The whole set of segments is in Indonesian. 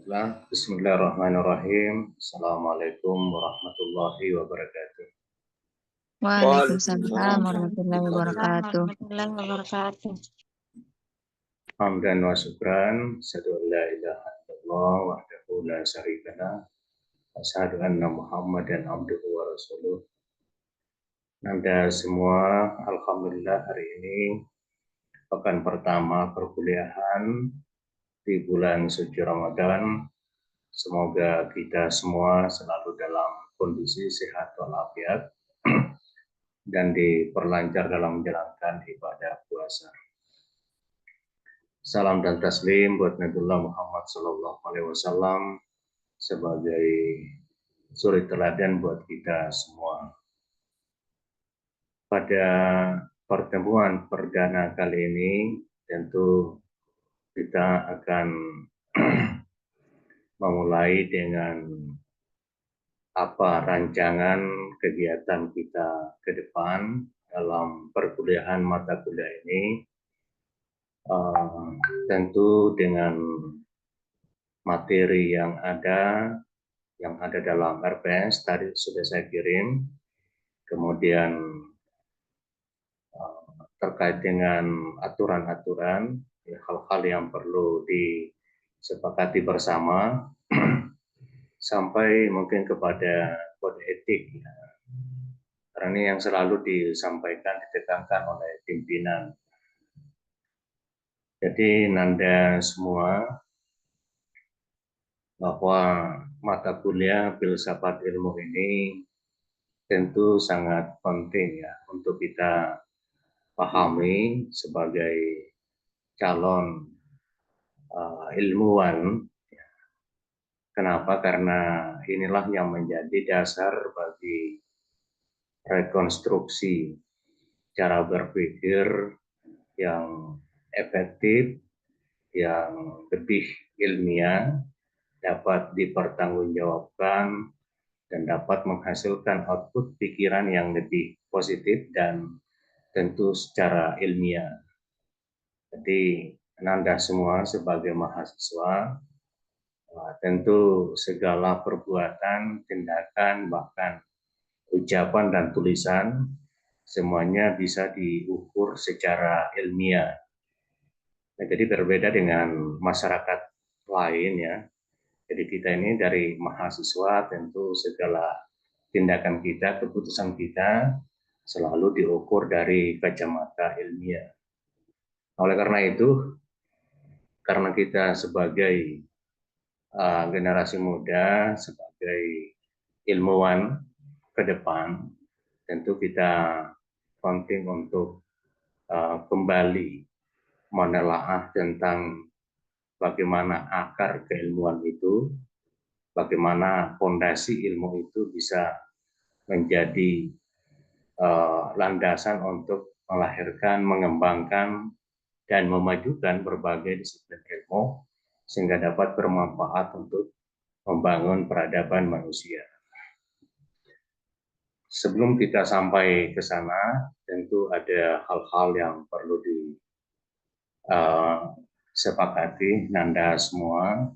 Bismillahirrahmanirrahim. Assalamualaikum warahmatullahi wabarakatuh. Waalaikumsalam warahmatullahi wabarakatuh. Warahmatullahi wabarakatuh. Hamdan wa syukran. Asyhadu an la ilaha illallah wahdahu la syarika lah. Asyhadu anna Muhammadan abduhu wa rasuluh. Anda semua, alhamdulillah hari ini pekan pertama perkuliahan di bulan suci Ramadan. Semoga kita semua selalu dalam kondisi sehat walafiat dan diperlancar dalam menjalankan ibadah puasa. Salam dan taslim buat Nabiullah Muhammad SAW sebagai suri teladan buat kita semua. Pada pertemuan perdana kali ini tentu kita akan memulai dengan apa rancangan kegiatan kita ke depan dalam perkuliahan mata kuliah ini. Tentu dengan materi yang ada dalam RPS tadi sudah saya kirim, kemudian terkait dengan aturan-aturan, hal-hal yang perlu disepakati bersama, sampai mungkin kepada kode etik, karena ini yang selalu disampaikan, ditekankan oleh pimpinan. Jadi Nanda semua, bahwa mata kuliah filsafat ilmu ini tentu sangat penting ya untuk kita pahami sebagai calon ilmuwan. Kenapa? Karena inilah yang menjadi dasar bagi rekonstruksi cara berpikir yang efektif, yang lebih ilmiah, dapat dipertanggungjawabkan, dan dapat menghasilkan output pikiran yang lebih positif dan tentu secara ilmiah. Jadi Anda semua sebagai mahasiswa, tentu segala perbuatan, tindakan, bahkan ucapan dan tulisan, semuanya bisa diukur secara ilmiah. Nah, jadi berbeda dengan masyarakat lain ya. Jadi kita ini dari mahasiswa tentu segala tindakan kita, keputusan kita selalu diukur dari kacamata ilmiah. Oleh karena itu, karena kita sebagai generasi muda, sebagai ilmuwan ke depan, tentu kita penting untuk kembali menelaah tentang bagaimana akar keilmuan itu, bagaimana fondasi ilmu itu bisa menjadi landasan untuk melahirkan, mengembangkan, dan memajukan berbagai disiplin ilmu sehingga dapat bermanfaat untuk membangun peradaban manusia. Sebelum kita sampai ke sana, tentu ada hal-hal yang perlu disepakati Nanda semua.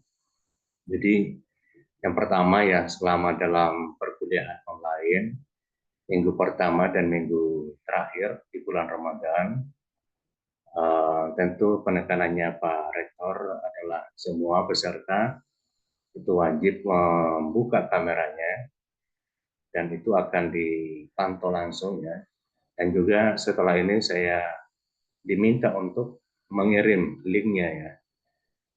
Jadi yang pertama ya, selama dalam perkuliahan online, minggu pertama dan minggu terakhir di bulan Ramadan, tentu penekanannya Pak Rektor adalah semua peserta itu wajib membuka kameranya, dan itu akan dipantau langsung ya. Dan juga setelah ini saya diminta untuk mengirim linknya ya,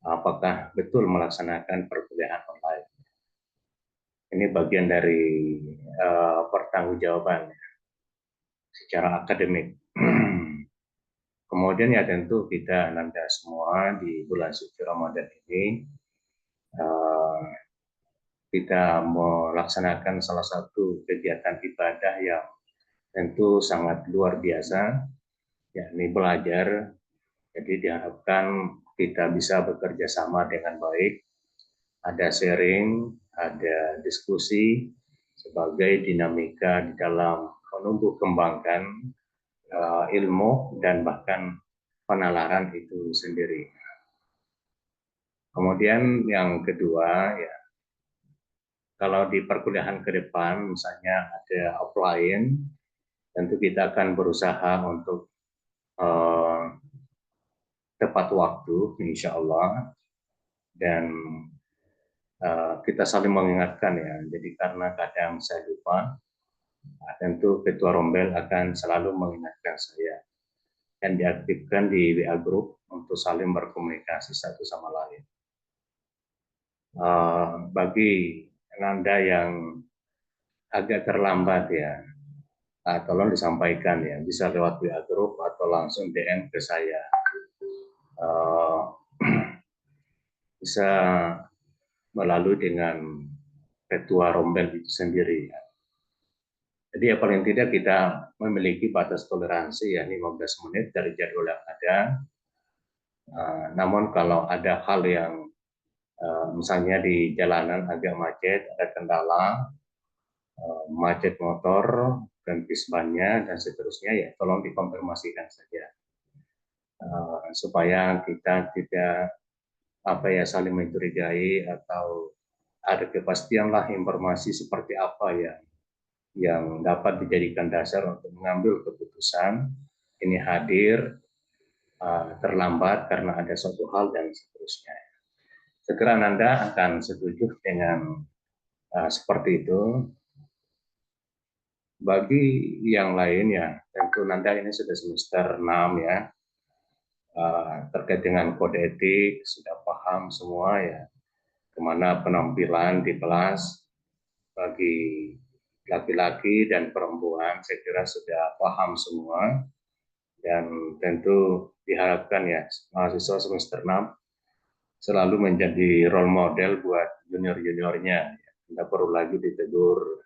apakah betul melaksanakan perkuliahan online. Ini bagian dari pertanggungjawaban secara akademik. Kemudian ya tentu kita Nanda semua di bulan suci Ramadan ini kita melaksanakan salah satu kegiatan ibadah yang tentu sangat luar biasa, yakni belajar. Jadi diharapkan kita bisa bekerja sama dengan baik, ada sharing, ada diskusi sebagai dinamika di dalam menumbuh kembangkan ilmu dan bahkan penalaran itu sendiri. Kemudian yang kedua, ya, kalau di perkuliahan ke depan, misalnya ada offline, tentu kita akan berusaha untuk eh, tepat waktu, insya Allah, dan kita saling mengingatkan ya. Jadi karena kadang saya lupa, tentu Ketua Rombel akan selalu mengingatkan saya dan diaktifkan di WA Group untuk saling berkomunikasi satu sama lain. Bagi Anda yang agak terlambat ya, tolong disampaikan ya, bisa lewat WA Group atau langsung DM ke saya. Uh, bisa melalui dengan Ketua Rombel itu sendiri. Jadi ya paling tidak kita memiliki batas toleransi ya 15 menit dari jadwal yang ada. Namun kalau ada hal yang misalnya di jalanan agak macet, ada kendala, macet motor, ganti bannya dan seterusnya ya tolong dikonfirmasikan saja supaya kita tidak saling mencurigai atau ada kepastian lah informasi seperti apa yang dapat dijadikan dasar untuk mengambil keputusan ini hadir terlambat karena ada suatu hal dan seterusnya. Segera Anda akan setuju dengan seperti itu. Bagi yang lain ya, tentu Nanda ini sudah semester 6 ya, terkait dengan kode etik sudah paham semua ya, kemana penampilan di kelas bagi laki-laki dan perempuan saya kira sudah paham semua dan tentu diharapkan ya mahasiswa semester 6 selalu menjadi role model buat junior-juniornya. Tidak perlu lagi ditegur,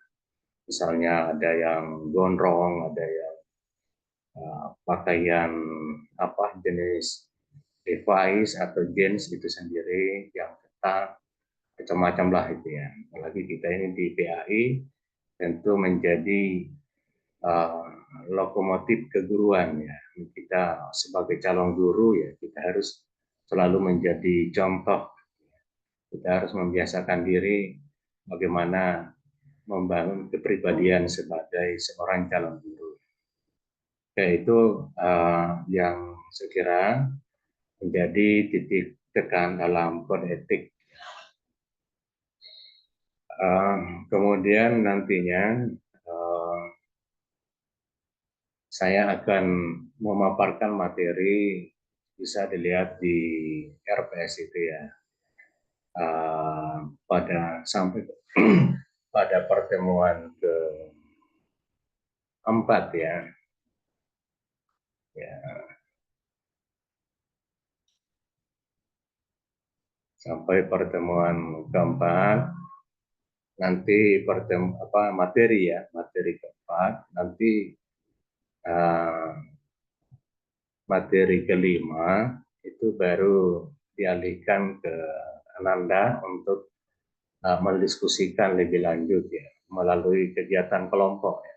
misalnya ada yang gondrong, ada yang pakaian jenis device atau jeans itu sendiri yang ketat, macam-macam lah itu ya. Apalagi kita ini di PAI tentu menjadi uh, lokomotif keguruan ya. Kita sebagai calon guru ya kita harus selalu menjadi contoh. Kita harus membiasakan diri bagaimana membangun kepribadian sebagai seorang calon guru. Yaitu yang sekira menjadi titik tekan dalam kode etik. Kemudian nantinya saya akan memaparkan materi bisa dilihat di RPS itu ya pada sampai pada pertemuan keempat ya. Sampai pertemuan keempat nanti materi keempat nanti materi kelima itu baru dialihkan ke Ananda untuk mendiskusikan lebih lanjut ya melalui kegiatan kelompok ya.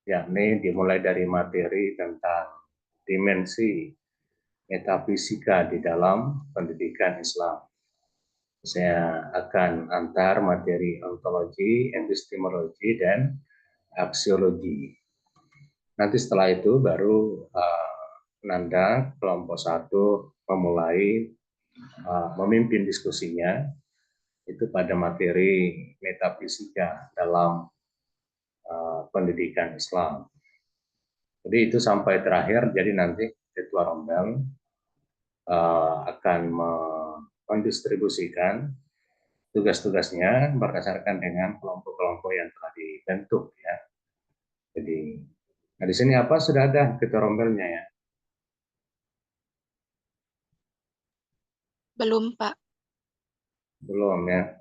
Yakni dimulai dari materi tentang dimensi metafisika di dalam pendidikan Islam. Saya akan antar materi ontologi, epistemologi, dan aksiologi. Nanti setelah itu baru Nanda kelompok 1 memulai memimpin diskusinya itu pada materi metafisika dalam pendidikan Islam. Jadi itu sampai terakhir, jadi nanti Ketua Rombel akan mendistribusikan tugas-tugasnya berdasarkan dengan kelompok-kelompok yang telah dibentuk ya. Jadi, nah di sini apa sudah ada Ketua Rombelnya ya? Belum, Pak. Belum ya.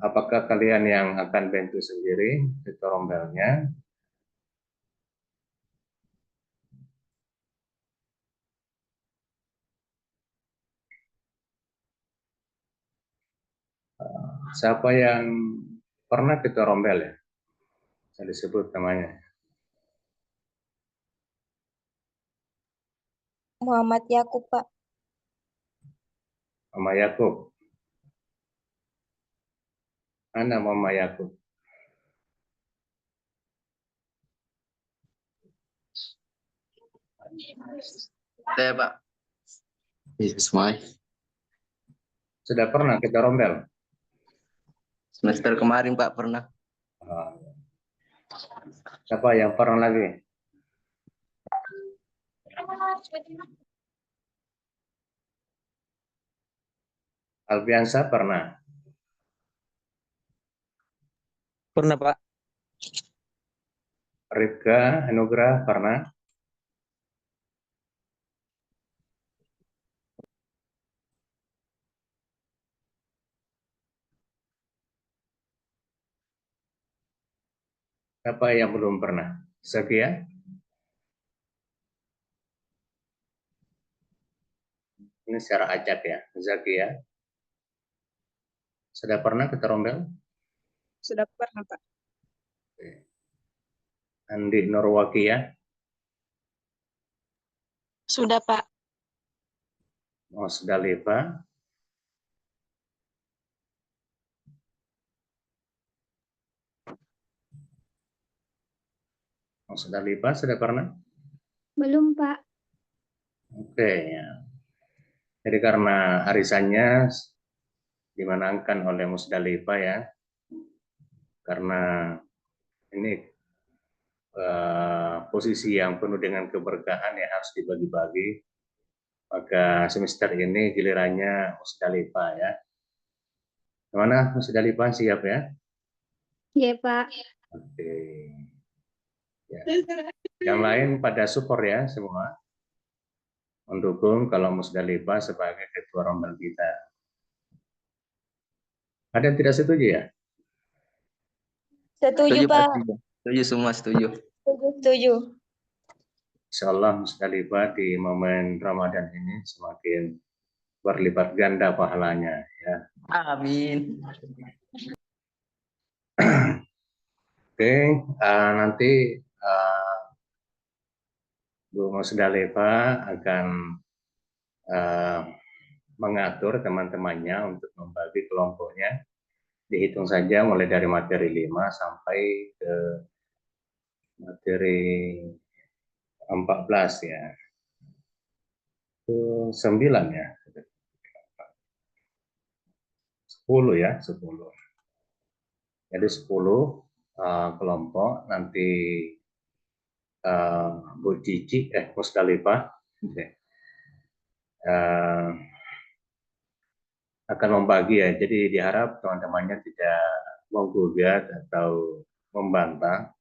Apakah kalian yang akan bantu sendiri Ketua Rombelnya? Siapa yang pernah Ketua Rombel ya? Saya disebut namanya. Muhammad Yakub, Pak. Mama Yakub. Mana Mama Yakub? Saya Pak. Iya semua. Sudah pernah kita rombel? Semester kemarin Pak pernah. Ah, siapa yang pernah lagi? Alfiansa pernah? Pernah, Pak. Rifka, Anugrah pernah? Siapa yang belum pernah? Zakia? Ini secara acak ya. Zakia? Sudah pernah kita rombel? Sudah pernah, Pak. Andi Nurwakia? Sudah, Pak. Mas Dalifa? Mas Dalifa sudah pernah? Belum, Pak. Oke ya. Jadi karena arisannya dimenangkan oleh Musdalifah ya, karena ini posisi yang penuh dengan keberkahan ya harus dibagi-bagi. Maka semester ini gilirannya Musdalifah ya. Gimana Musdalifah siap ya? Iya, Pak. Oke. Ya. Yang lain pada support ya semua. Mendukung kalau Musdalifah sebagai ketua rombel kita. Ada yang tidak setuju ya? Setuju, Pak. Pak. Setuju semua setuju. Setuju. Insya Allah Musdalifah di momen Ramadan ini semakin berlipat ganda pahalanya ya. Amin. Oke, nanti Bu Musdalifah akan mengatur teman-temannya untuk membagi kelompoknya. Dihitung saja mulai dari materi 5 sampai ke materi 14 ya. Itu 9 ya. 10 ya, 10. Jadi 10 kelompok nanti Bu Cici Musdalifah akan membagi ya. Jadi diharap teman-temannya tidak menggugat atau membantah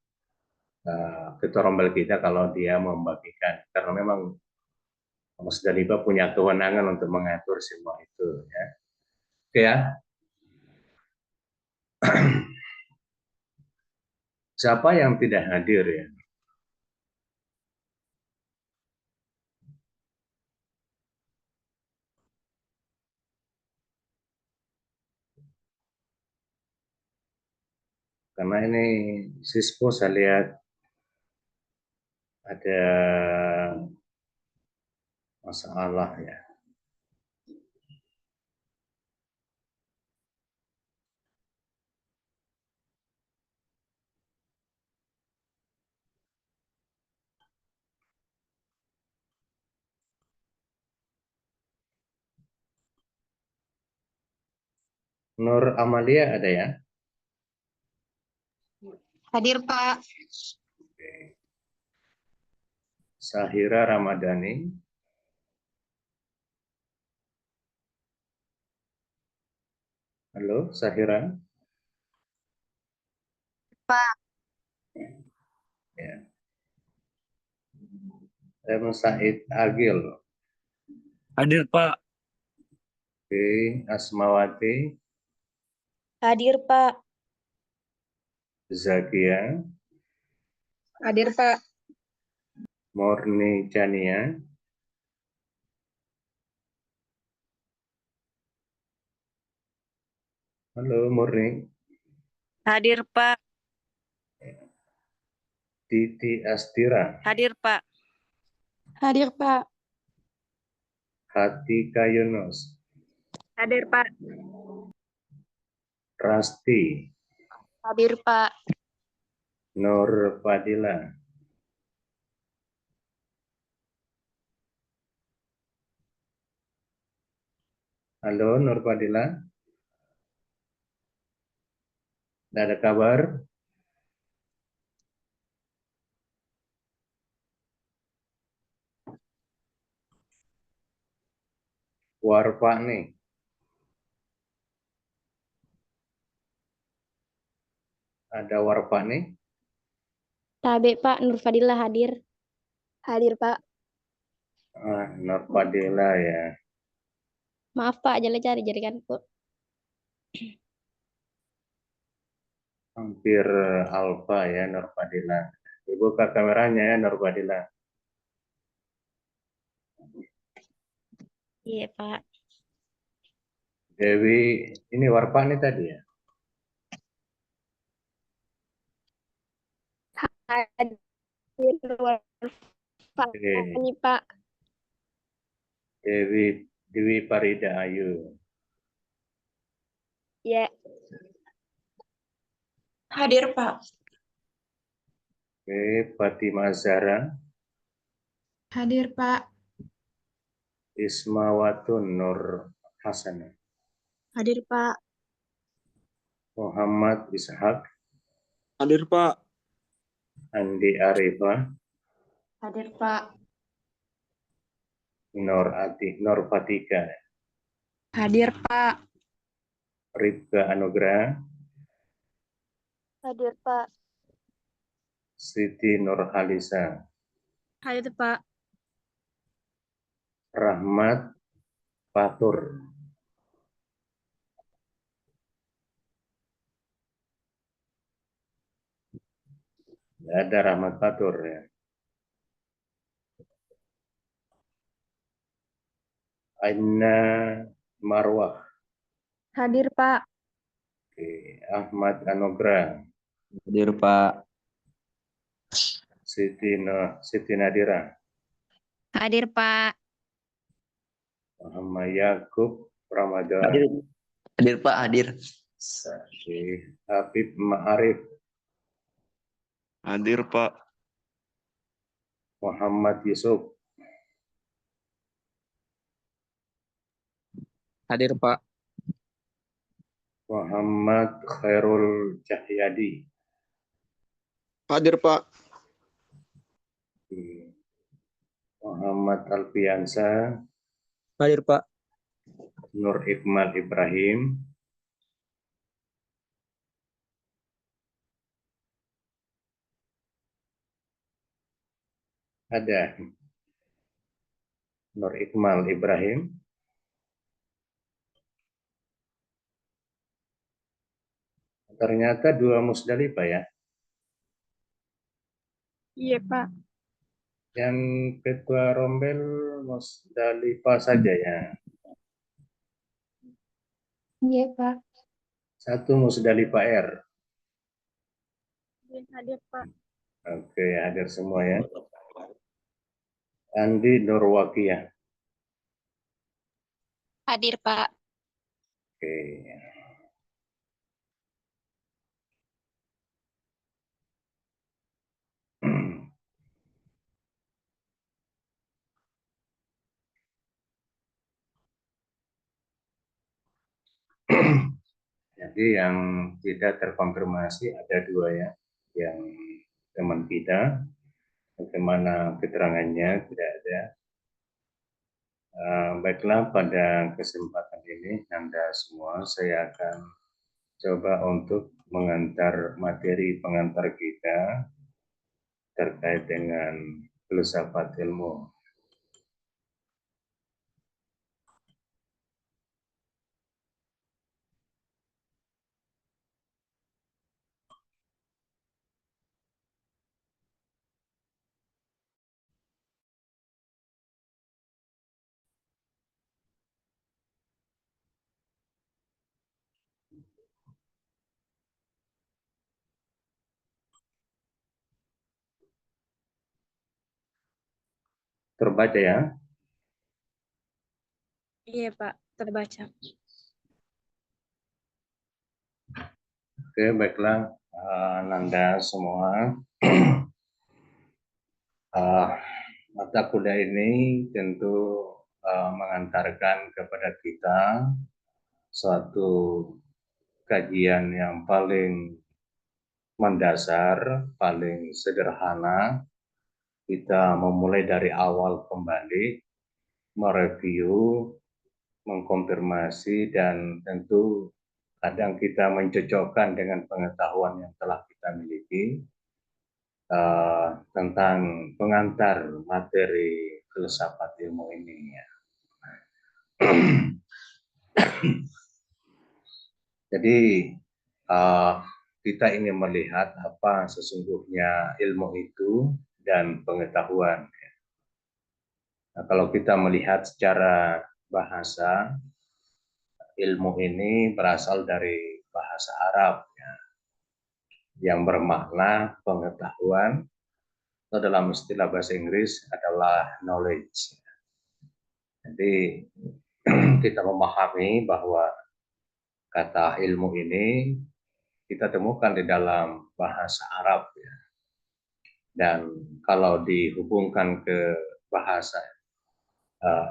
ketua rombel kita kalau dia membagikan, karena memang Musdalifah punya kewenangan untuk mengatur semua itu ya. Oke ya. Siapa yang tidak hadir ya? Karena ini Sispo saya lihat ada masalah ya. Nur Amalia ada ya? Hadir, Pak. Oke. Sahira Ramadhani. Halo, Sahira. Pak. Ya. Said Agil. Hadir, Pak. Oke, Asmawati. Hadir, Pak. Zakia. Hadir, Pak. Morni Chania. Halo, Murni. Hadir, Pak. Titi Astira. Hadir, Pak. Hadir, Pak. Hatika Yunus. Hadir, Pak. Rasti, Hadir, Pak. Nur Fadila, halo Nur Fadila, tidak ada kabar? Warfa nih, ada Warfa nih? Tabe Pak, Nur Fadila hadir. Hadir Pak. Nur Fadila ya. Maaf Pak, jalan cari jaringan Pak. Hampir alfa ya Nur Fadila. Dibuka kameranya ya Nur Fadila. Iya, Pak. Dewi, ini Warfa nih tadi ya? Hadir Pak. Oke. Ini Pak. Dewi Farida Ayu. Ya. Hadir, Pak. Oke, Fatimah Zahra, Hadir, Pak. Ismawatun Nur Hasan, Hadir, Pak. Muhammad Ishak, Hadir, Pak. Andi Arifah, Hadir, Pak. Nur Fatika, Hadir, Pak. Rifka Anugrah, Hadir Pak. Siti Nurhalisa, Hadir, Pak. Rahmat Fatur, nggak ada Rahmat Fatur ya. Aina Marwah, Hadir, Pak. oke. Ahmad Anugrah, Hadir, Pak. Siti Nadira, Hadir, Pak. Muhammad Yakub Ramadan, Hadir. Hadir, Pak. Hadir. oke. Habib Ma'arif, Hadir, Pak. Muhammad Yusuf, Hadir, Pak. Muhammad Khairul Cahyadi, Hadir, Pak. Muhammad Alfiansa, Hadir, Pak. Nur Ikmal Ibrahim, ada Nur Ikmal Ibrahim, ternyata dua Musdalifah ya. Iya, Pak. Yang ketua Rombel Musdalifah saja ya. Iya Pak. Satu Musdalifah R. Hadir, Pak. Oke, hadir semua ya. Andi Nurwakiyah. Hadir, Pak. Oke. Jadi yang tidak terkonfirmasi ada dua ya. Yang teman kita, bagaimana keterangannya tidak ada. Baiklah, pada kesempatan ini Anda semua saya akan coba untuk mengantar materi pengantar kita terkait dengan filsafat ilmu. Terbaca ya? Iya, Pak. Terbaca. Oke, baiklah, Nanda semua. Mata kuliah ini tentu mengantarkan kepada kita suatu kajian yang paling mendasar, paling sederhana. Kita memulai dari awal kembali, mereview, mengkonfirmasi, dan tentu kadang kita mencocokkan dengan pengetahuan yang telah kita miliki tentang pengantar materi filsafat ilmu ini. Ya. Jadi kita ingin melihat apa sesungguhnya ilmu itu dan pengetahuan. Nah, kalau kita melihat secara bahasa, ilmu ini berasal dari bahasa Arab ya, yang bermakna pengetahuan, atau dalam istilah bahasa Inggris adalah knowledge. Jadi kita memahami bahwa kata ilmu ini kita temukan di dalam bahasa Arab ya. Dan kalau dihubungkan ke bahasa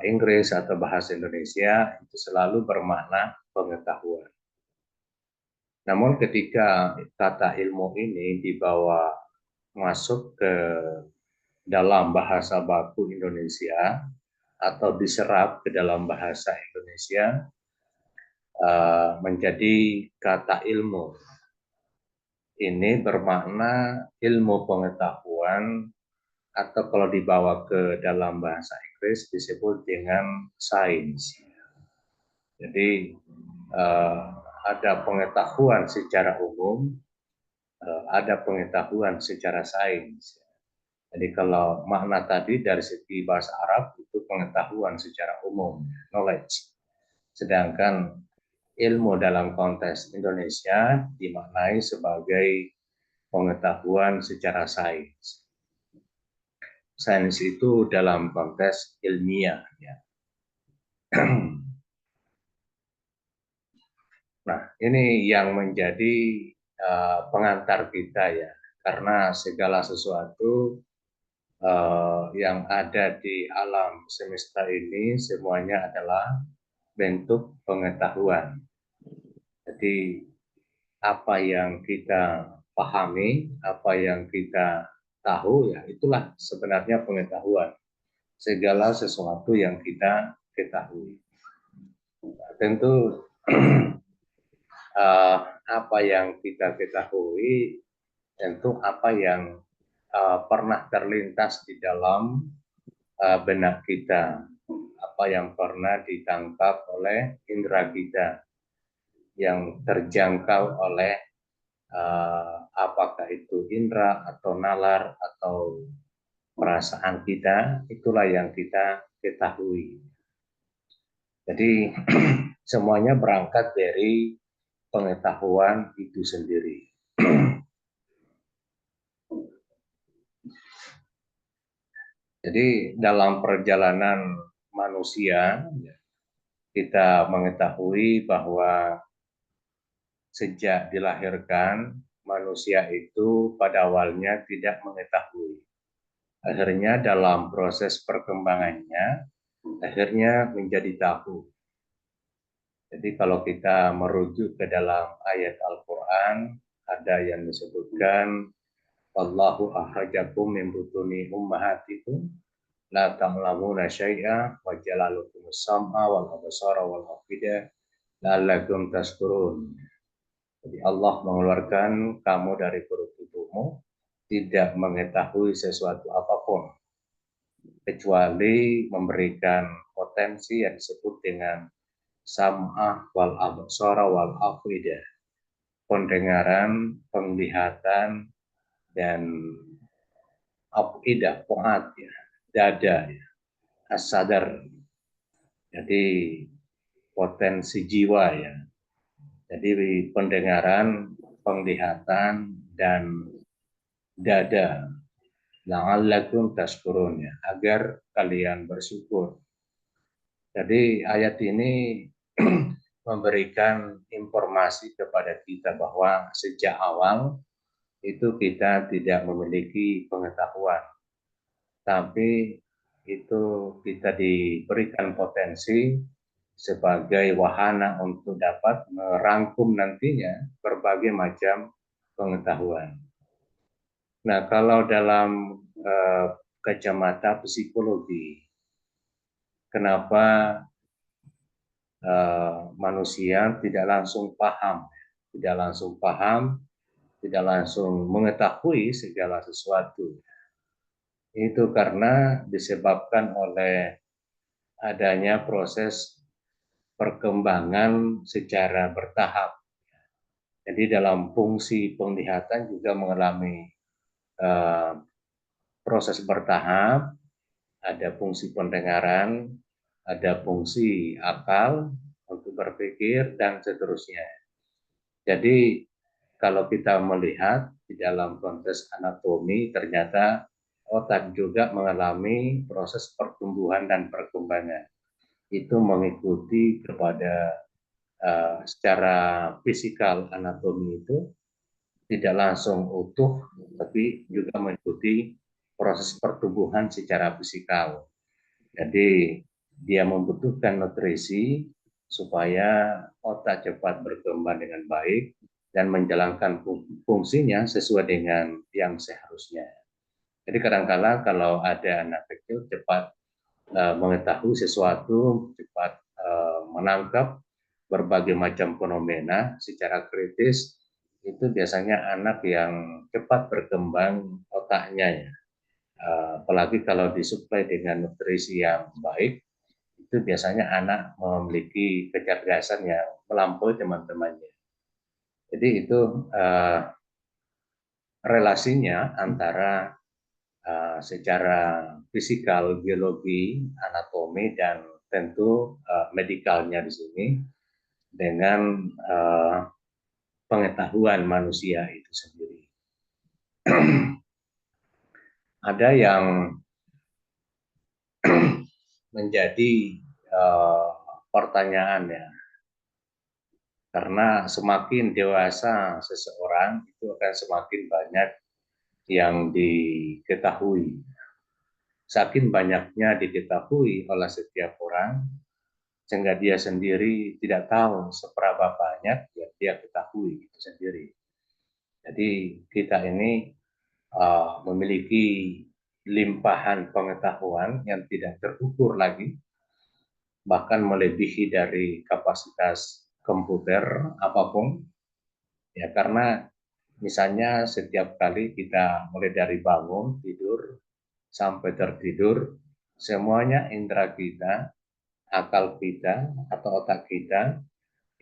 Inggris atau bahasa Indonesia itu selalu bermakna pengetahuan. Namun ketika kata ilmu ini dibawa masuk ke dalam bahasa baku Indonesia atau diserap ke dalam bahasa Indonesia menjadi kata ilmu. Ini bermakna ilmu pengetahuan, atau kalau dibawa ke dalam bahasa Inggris disebut dengan sains. Jadi ada pengetahuan secara umum, ada pengetahuan secara sains. Jadi kalau makna tadi dari segi bahasa Arab itu pengetahuan secara umum, knowledge. Sedangkan ilmu dalam konteks Indonesia dimaknai sebagai pengetahuan secara sains. Sains itu dalam konteks ilmiah. Ya. Nah, ini yang menjadi pengantar kita ya, karena segala sesuatu yang ada di alam semesta ini semuanya adalah bentuk pengetahuan. Jadi apa yang kita pahami, apa yang kita tahu ya itulah sebenarnya pengetahuan. Segala sesuatu yang kita ketahui. Tentu apa yang kita ketahui, tentu apa yang pernah terlintas di dalam benak kita, apa yang pernah ditangkap oleh indera kita, yang terjangkau oleh apakah itu indera atau nalar atau perasaan kita, itulah yang kita ketahui. Jadi semuanya berangkat dari pengetahuan itu sendiri. Jadi dalam perjalanan manusia kita mengetahui bahwa sejak dilahirkan manusia itu pada awalnya tidak mengetahui. Akhirnya dalam proses perkembangannya akhirnya menjadi tahu. Jadi kalau kita merujuk ke dalam ayat Al-Quran, ada yang disebutkan wallahu akhrajakum min butuni ummahatikum la ta'lamuna syai'a wa jalalukumus sam'a wal absara wal afida la'allakum tashkurun. Jadi Allah mengeluarkan kamu dari perut ibumu tidak mengetahui sesuatu apapun kecuali memberikan potensi yang disebut dengan sam'ah wal absara wal afida, pendengaran, penglihatan, dan afidah, fuad ya, dada ya, as-sadar. Jadi potensi jiwa ya. Jadi pendengaran, penglihatan, dan dada. La'allakum tashkurun ya, agar kalian bersyukur. Jadi ayat ini memberikan informasi kepada kita bahwa sejak awal itu kita tidak memiliki pengetahuan, tapi itu kita diberikan potensi sebagai wahana untuk dapat merangkum nantinya berbagai macam pengetahuan. Nah, kalau dalam kacamata psikologi, kenapa manusia tidak langsung paham, tidak langsung mengetahui segala sesuatu? Itu karena disebabkan oleh adanya proses perkembangan secara bertahap. Jadi dalam fungsi penglihatan juga mengalami proses bertahap, ada fungsi pendengaran, ada fungsi akal untuk berpikir, dan seterusnya. Jadi kalau kita melihat di dalam konteks anatomi, ternyata otak juga mengalami proses pertumbuhan dan perkembangan. Itu mengikuti kepada secara fisikal anatomi itu tidak langsung utuh, tapi juga mengikuti proses pertumbuhan secara fisikal. Jadi dia membutuhkan nutrisi supaya otak cepat berkembang dengan baik dan menjalankan fungsinya sesuai dengan yang seharusnya. Jadi kadang-kala kalau ada anak kecil cepat mengetahui sesuatu, cepat menangkap berbagai macam fenomena secara kritis, itu biasanya anak yang cepat berkembang otaknya ya. Apalagi kalau disuplai dengan nutrisi yang baik, itu biasanya anak memiliki kecerdasan yang melampaui teman-temannya. Jadi itu relasinya antara secara fisikal, biologi, anatomi, dan tentu medikalnya di sini dengan pengetahuan manusia itu sendiri. Ada yang menjadi pertanyaan ya, karena semakin dewasa seseorang itu akan semakin banyak yang diketahui. Saking banyaknya diketahui oleh setiap orang, sehingga dia sendiri tidak tahu seberapa banyak yang dia ketahui itu sendiri. Jadi kita ini memiliki limpahan pengetahuan yang tidak terukur lagi, bahkan melebihi dari kapasitas komputer apapun, ya karena misalnya setiap kali kita mulai dari bangun, tidur, sampai tertidur, semuanya indera kita, akal kita, atau otak kita,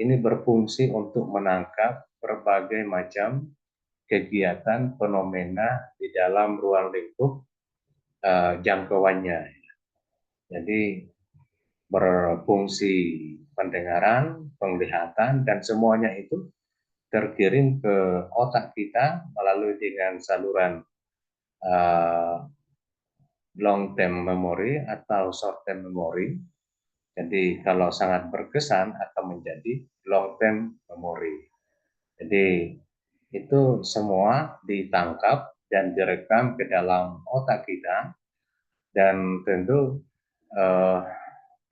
ini berfungsi untuk menangkap berbagai macam kegiatan, fenomena di dalam ruang lingkup jangkauannya. Jadi berfungsi pendengaran, penglihatan, dan semuanya itu terkirim ke otak kita melalui dengan saluran long term memory atau short term memory. Jadi kalau sangat berkesan akan menjadi long term memory. Jadi itu semua ditangkap dan direkam ke dalam otak kita, dan tentu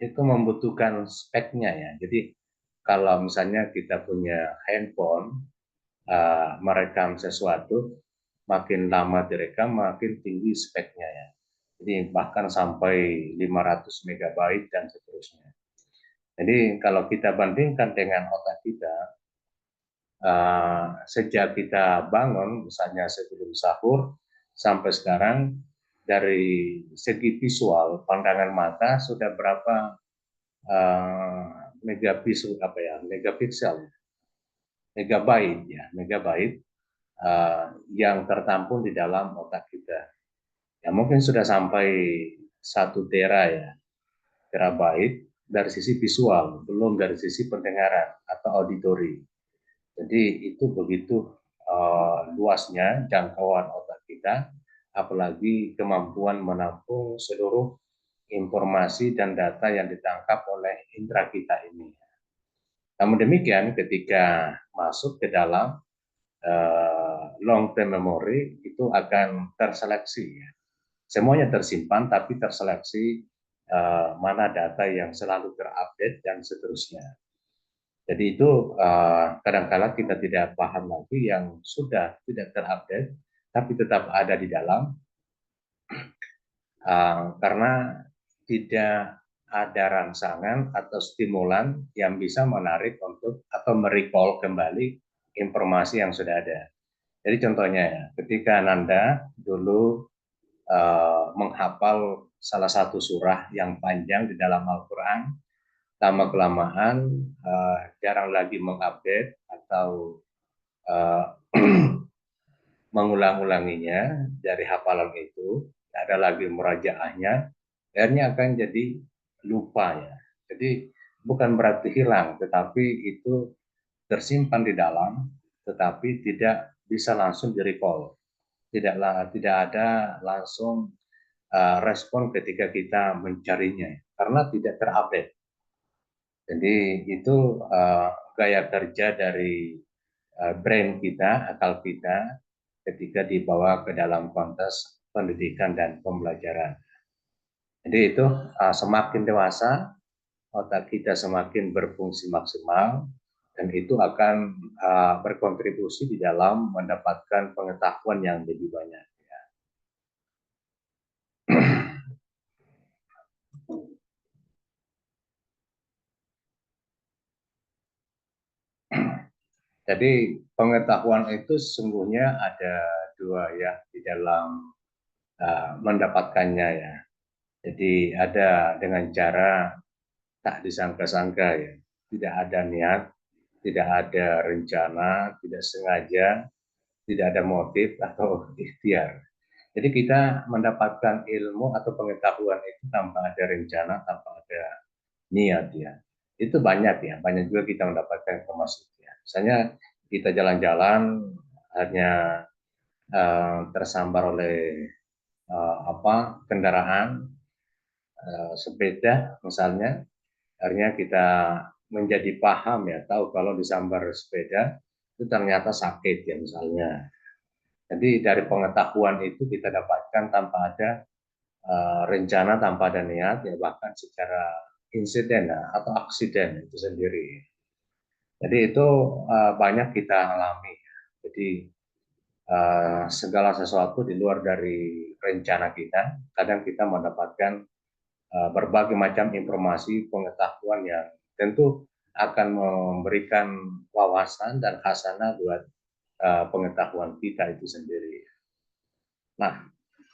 itu membutuhkan speknya ya. Jadi kalau misalnya kita punya handphone, merekam sesuatu, makin lama direkam makin tinggi speknya ya. Jadi bahkan sampai 500 megabyte dan seterusnya. Jadi kalau kita bandingkan dengan otak kita, sejak kita bangun, misalnya sebelum sahur, sampai sekarang, dari segi visual, pandangan mata sudah berapa megapiksel megabyte yang tertampung di dalam otak kita. Ya mungkin sudah sampai 1 tera ya, terabyte dari sisi visual, belum dari sisi pendengaran atau auditori. Jadi itu begitu luasnya jangkauan otak kita, apalagi kemampuan menampung seluruh informasi dan data yang ditangkap oleh indera kita ini. Namun demikian, ketika masuk ke dalam long term memory itu akan terseleksi. Semuanya tersimpan, tapi terseleksi mana data yang selalu terupdate dan seterusnya. Jadi itu kadang-kala kita tidak paham lagi yang sudah tidak terupdate, tapi tetap ada di dalam, karena tidak ada rangsangan atau stimulan yang bisa menarik untuk atau merecall kembali informasi yang sudah ada. Jadi contohnya ya, ketika Nanda dulu menghafal salah satu surah yang panjang di dalam Al-Quran, lama-kelamaan jarang lagi mengupdate atau mengulang-ulanginya dari hafalan itu, tidak ada lagi murajaahnya, akhirnya akan jadi lupa ya. Jadi bukan berarti hilang, tetapi itu tersimpan di dalam, tetapi tidak bisa langsung di-recall. Tidak ada langsung respon ketika kita mencarinya, karena tidak terupdate. Jadi itu gaya kerja dari brain kita, akal kita, ketika dibawa ke dalam konteks pendidikan dan pembelajaran. Jadi itu semakin dewasa, otak kita semakin berfungsi maksimal, dan itu akan berkontribusi di dalam mendapatkan pengetahuan yang lebih banyak. Jadi pengetahuan itu sesungguhnya ada dua ya di dalam mendapatkannya ya. Jadi ada dengan cara tak disangka-sangka ya, tidak ada niat, tidak ada rencana, tidak sengaja, tidak ada motif atau ikhtiar. Jadi kita mendapatkan ilmu atau pengetahuan itu tanpa ada rencana, tanpa ada niat ya. Itu banyak ya, banyak juga kita mendapatkan informasi ya. Misalnya kita jalan-jalan hanya tersambar oleh kendaraan sepeda misalnya, akhirnya kita menjadi paham ya, tahu kalau disambar sepeda itu ternyata sakit ya misalnya. Jadi dari pengetahuan itu kita dapatkan tanpa ada rencana, tanpa ada niat ya, bahkan secara insiden ya, atau aksiden itu sendiri. Jadi itu banyak kita alami. Jadi segala sesuatu di luar dari rencana kita, kadang kita mendapatkan berbagai macam informasi pengetahuan yang tentu akan memberikan wawasan dan khasanah buat pengetahuan kita itu sendiri. Nah,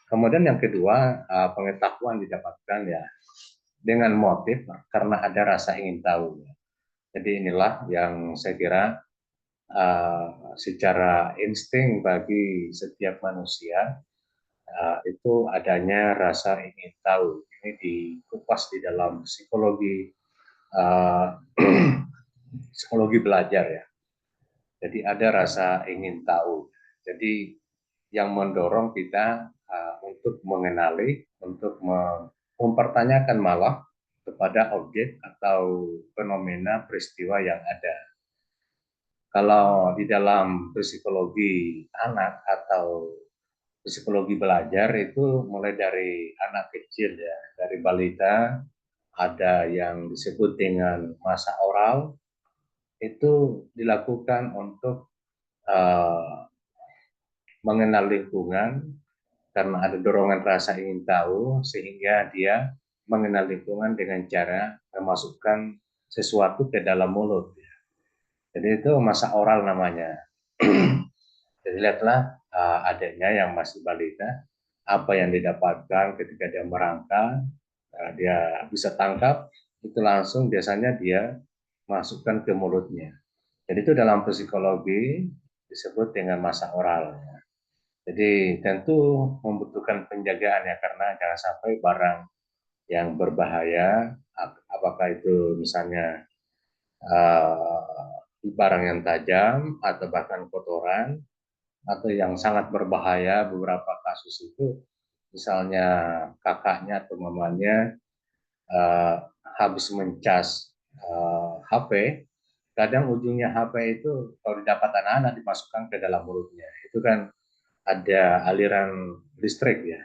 kemudian yang kedua, pengetahuan didapatkan ya dengan motif karena ada rasa ingin tahu. Jadi inilah yang saya kira secara insting bagi setiap manusia itu adanya rasa ingin tahu. Ini dikupas di dalam psikologi psikologi belajar ya. Jadi ada rasa ingin tahu. Jadi yang mendorong kita untuk mengenali, untuk mempertanyakan malah kepada objek atau fenomena peristiwa yang ada. Kalau di dalam psikologi anak atau psikologi belajar itu mulai dari anak kecil ya, dari balita, ada yang disebut dengan masa oral, itu dilakukan untuk mengenal lingkungan karena ada dorongan rasa ingin tahu, sehingga dia mengenal lingkungan dengan cara memasukkan sesuatu ke dalam mulut. Jadi itu masa oral namanya. Jadi lihatlah adiknya yang masih balita, apa yang didapatkan ketika dia merangkak, dia bisa tangkap, itu langsung biasanya dia masukkan ke mulutnya. Jadi itu dalam psikologi disebut dengan masa oral. Jadi tentu membutuhkan penjagaan ya, karena jangan sampai barang yang berbahaya, apakah itu misalnya barang yang tajam atau bahkan kotoran, atau yang sangat berbahaya, beberapa kasus itu misalnya kakaknya atau mamanya habis mencas HP, kadang ujungnya HP itu kalau didapat anak-anak dimasukkan ke dalam mulutnya. Itu kan ada aliran listrik ya.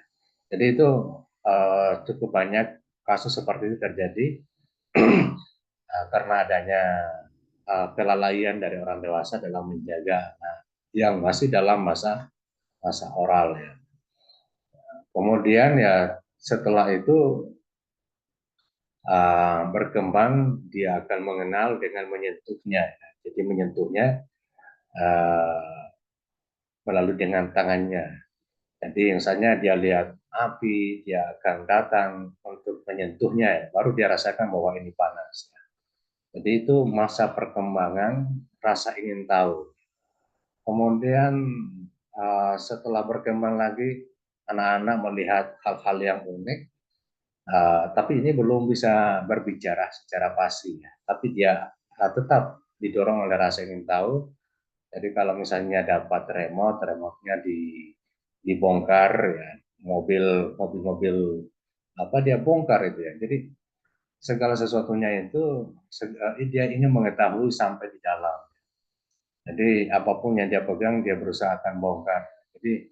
Jadi itu cukup banyak kasus seperti itu terjadi karena adanya kelalaian dari orang dewasa dalam menjaga anak yang masih dalam masa oral ya. Kemudian ya setelah itu berkembang dia akan mengenal dengan menyentuhnya. Jadi menyentuhnya melalui dengan tangannya. Jadi misalnya dia lihat api, dia akan datang untuk menyentuhnya, baru dia rasakan bahwa ini panas. Jadi itu masa perkembangan rasa ingin tahu. Kemudian setelah berkembang lagi, anak-anak melihat hal-hal yang unik, tapi ini belum bisa berbicara secara pasti. Tapi dia tetap didorong oleh rasa ingin tahu. Jadi kalau misalnya dapat remote-nya dibongkar ya, mobil apa dia bongkar itu ya. Jadi segala sesuatunya itu dia ingin mengetahui sampai di dalam. Jadi apapun yang dia pegang dia berusaha akan bongkar. Jadi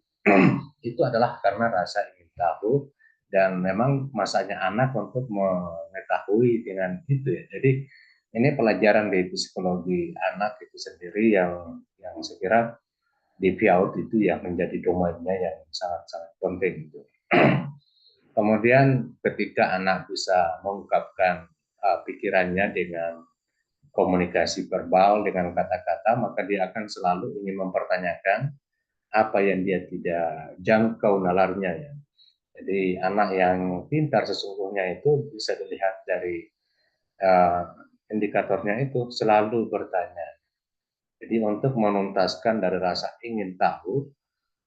itu adalah karena rasa ingin tahu dan memang masanya anak untuk mengetahui dengan itu ya. Jadi ini pelajaran di psikologi anak itu sendiri yang saya kira di PIAUD itu yang menjadi domainnya yang sangat-sangat penting itu. Kemudian ketika anak bisa mengungkapkan pikirannya dengan komunikasi verbal dengan kata-kata, maka dia akan selalu ingin mempertanyakan apa yang dia tidak jangkau nalarnya ya. Jadi anak yang pintar sesungguhnya itu bisa dilihat dari indikatornya itu selalu bertanya. Jadi untuk menuntaskan dari rasa ingin tahu,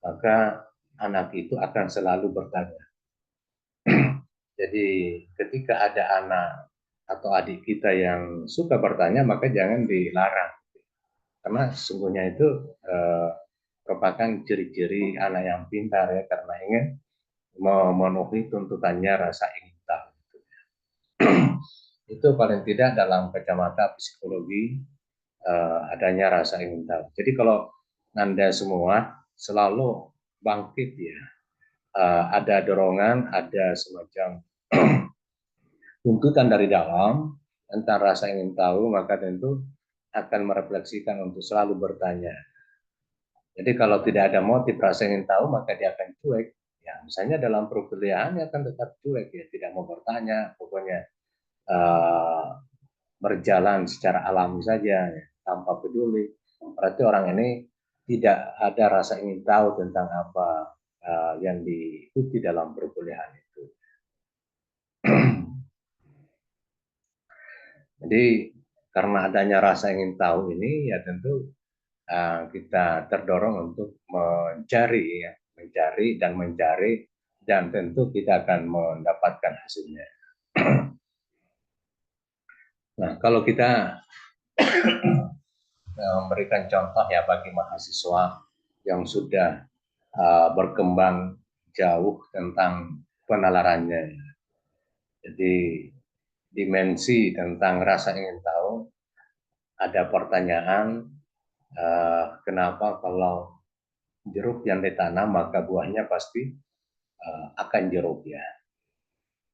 maka anak itu akan selalu bertanya. Jadi ketika ada anak atau adik kita yang suka bertanya, maka jangan dilarang. Karena sesungguhnya itu merupakan ciri-ciri anak yang pintar ya, karena ingin memenuhi tuntutannya rasa ingin tahu. Itu paling tidak dalam kacamata psikologi adanya rasa ingin tahu. Jadi kalau Anda semua selalu bangkit ya, ada dorongan, ada semacam tuntutan dari dalam tentang rasa ingin tahu, maka tentu akan merefleksikan untuk selalu bertanya. Jadi kalau tidak ada motif rasa ingin tahu, maka dia akan cuek. Ya, misalnya dalam perkuliahan dia akan tetap cuek ya, tidak mau bertanya, pokoknya berjalan secara alami saja ya, tanpa peduli. Berarti orang ini tidak ada rasa ingin tahu tentang apa yang diikuti dalam perkuliahan itu. Jadi karena adanya rasa ingin tahu ini ya tentu kita terdorong untuk mencari dan tentu kita akan mendapatkan hasilnya. Nah, kalau kita memberikan contoh ya bagi mahasiswa yang sudah berkembang jauh tentang penalarannya. Jadi dimensi tentang rasa ingin tahu, ada pertanyaan kenapa kalau jeruk yang ditanam maka buahnya pasti akan jeruk ya.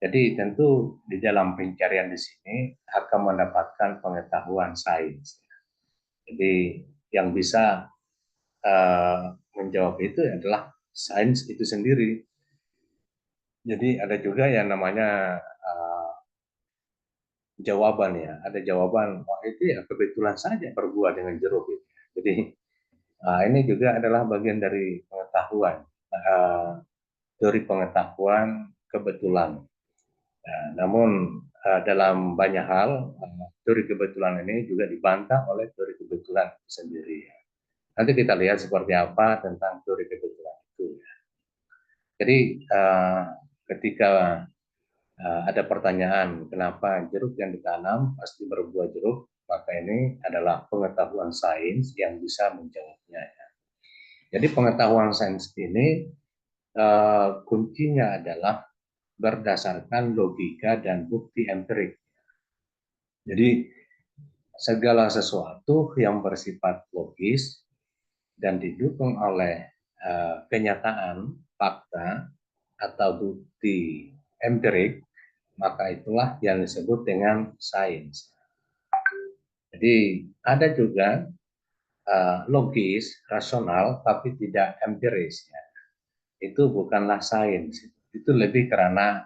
Jadi tentu di dalam pencarian di sini akan mendapatkan pengetahuan sains. Jadi yang bisa menjawab itu adalah sains itu sendiri. Jadi ada juga yang namanya jawaban ya. Ada jawaban, wah itu ya kebetulan saja berbuah dengan jeruk. Gitu. Jadi ini juga adalah bagian dari pengetahuan, teori pengetahuan kebetulan. Namun dalam banyak hal, teori kebetulan ini juga dibantah oleh teori kebetulan sendiri. Nanti kita lihat seperti apa tentang teori kebetulan itu. Jadi ketika ada pertanyaan kenapa jeruk yang ditanam pasti berbuah jeruk, maka ini adalah pengetahuan sains yang bisa menjawabnya. Jadi pengetahuan sains ini kuncinya adalah berdasarkan logika dan bukti empirik. Jadi segala sesuatu yang bersifat logis dan didukung oleh kenyataan, fakta, atau bukti empirik, maka itulah yang disebut dengan sains. Jadi ada juga logis, rasional, tapi tidak empiris. Ya. Itu bukanlah sains. Itu lebih karena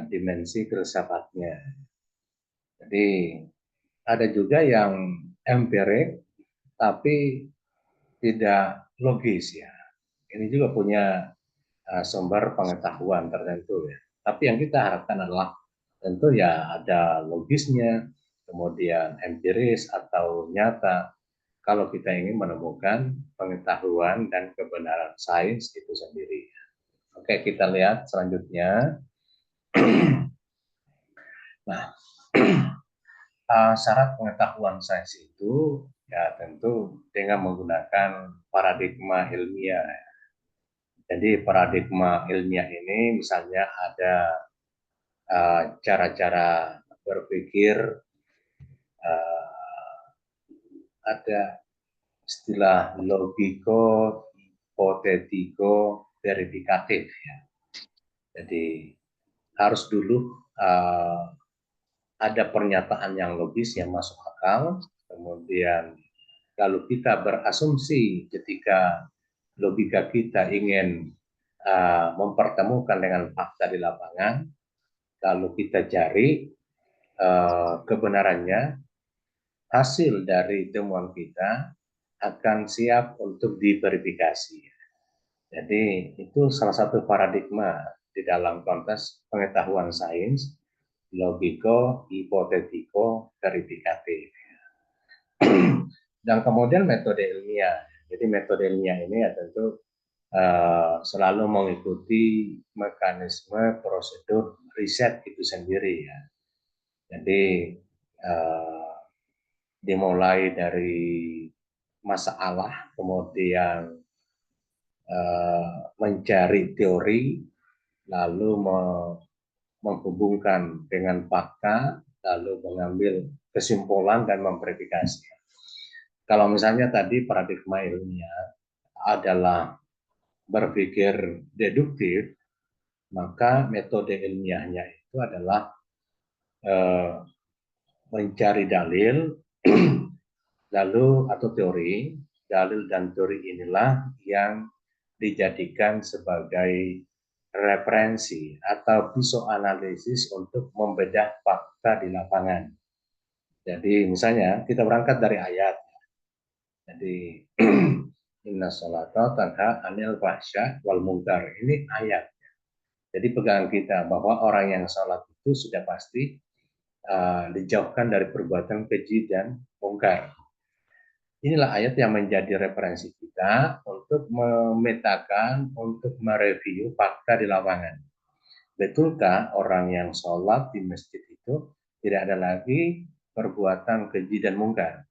dimensi filsafatnya. Jadi ada juga yang empirik, tapi tidak logis ya. Ini juga punya sumber pengetahuan tertentu ya. Tapi yang kita harapkan adalah tentu ya ada logisnya, kemudian empiris atau nyata. Kalau kita ingin menemukan pengetahuan dan kebenaran sains itu sendiri. Oke, kita lihat selanjutnya. Nah, syarat pengetahuan sains itu ya tentu dengan menggunakan paradigma ilmiah. Jadi paradigma ilmiah ini misalnya ada cara-cara berpikir, ada istilah logiko, hipotetiko, verifikatif. Ya. Jadi harus dulu ada pernyataan yang logis yang masuk akal, kemudian kalau kita berasumsi ketika logika kita ingin mempertemukan dengan fakta di lapangan, lalu kita cari kebenarannya, hasil dari temuan kita akan siap untuk diverifikasi. Jadi itu salah satu paradigma di dalam konteks pengetahuan sains, logiko, hipotetiko, verifikatif. Dan kemudian metode ilmiah. Jadi metode ilmiah ini ya tentu selalu mengikuti mekanisme prosedur riset itu sendiri ya. Jadi dimulai dari masalah, kemudian mencari teori, lalu menghubungkan dengan fakta, lalu mengambil kesimpulan dan memverifikasi. Kalau misalnya tadi paradigma ilmiah adalah berpikir deduktif, maka metode ilmiahnya itu adalah mencari dalil, lalu atau teori, dalil dan teori inilah yang dijadikan sebagai referensi atau pisau analisis untuk membedah fakta di lapangan. Jadi misalnya kita berangkat dari ayat. Jadi inna sholata tanha anil fahsya wal munkar. Ini ayat. Jadi pegangan kita bahwa orang yang sholat itu sudah pasti dijauhkan dari perbuatan keji dan mungkar. Inilah ayat yang menjadi referensi kita untuk memetakan, untuk mereview fakta di lapangan. Betulkah orang yang sholat di masjid itu tidak ada lagi perbuatan keji dan mungkar?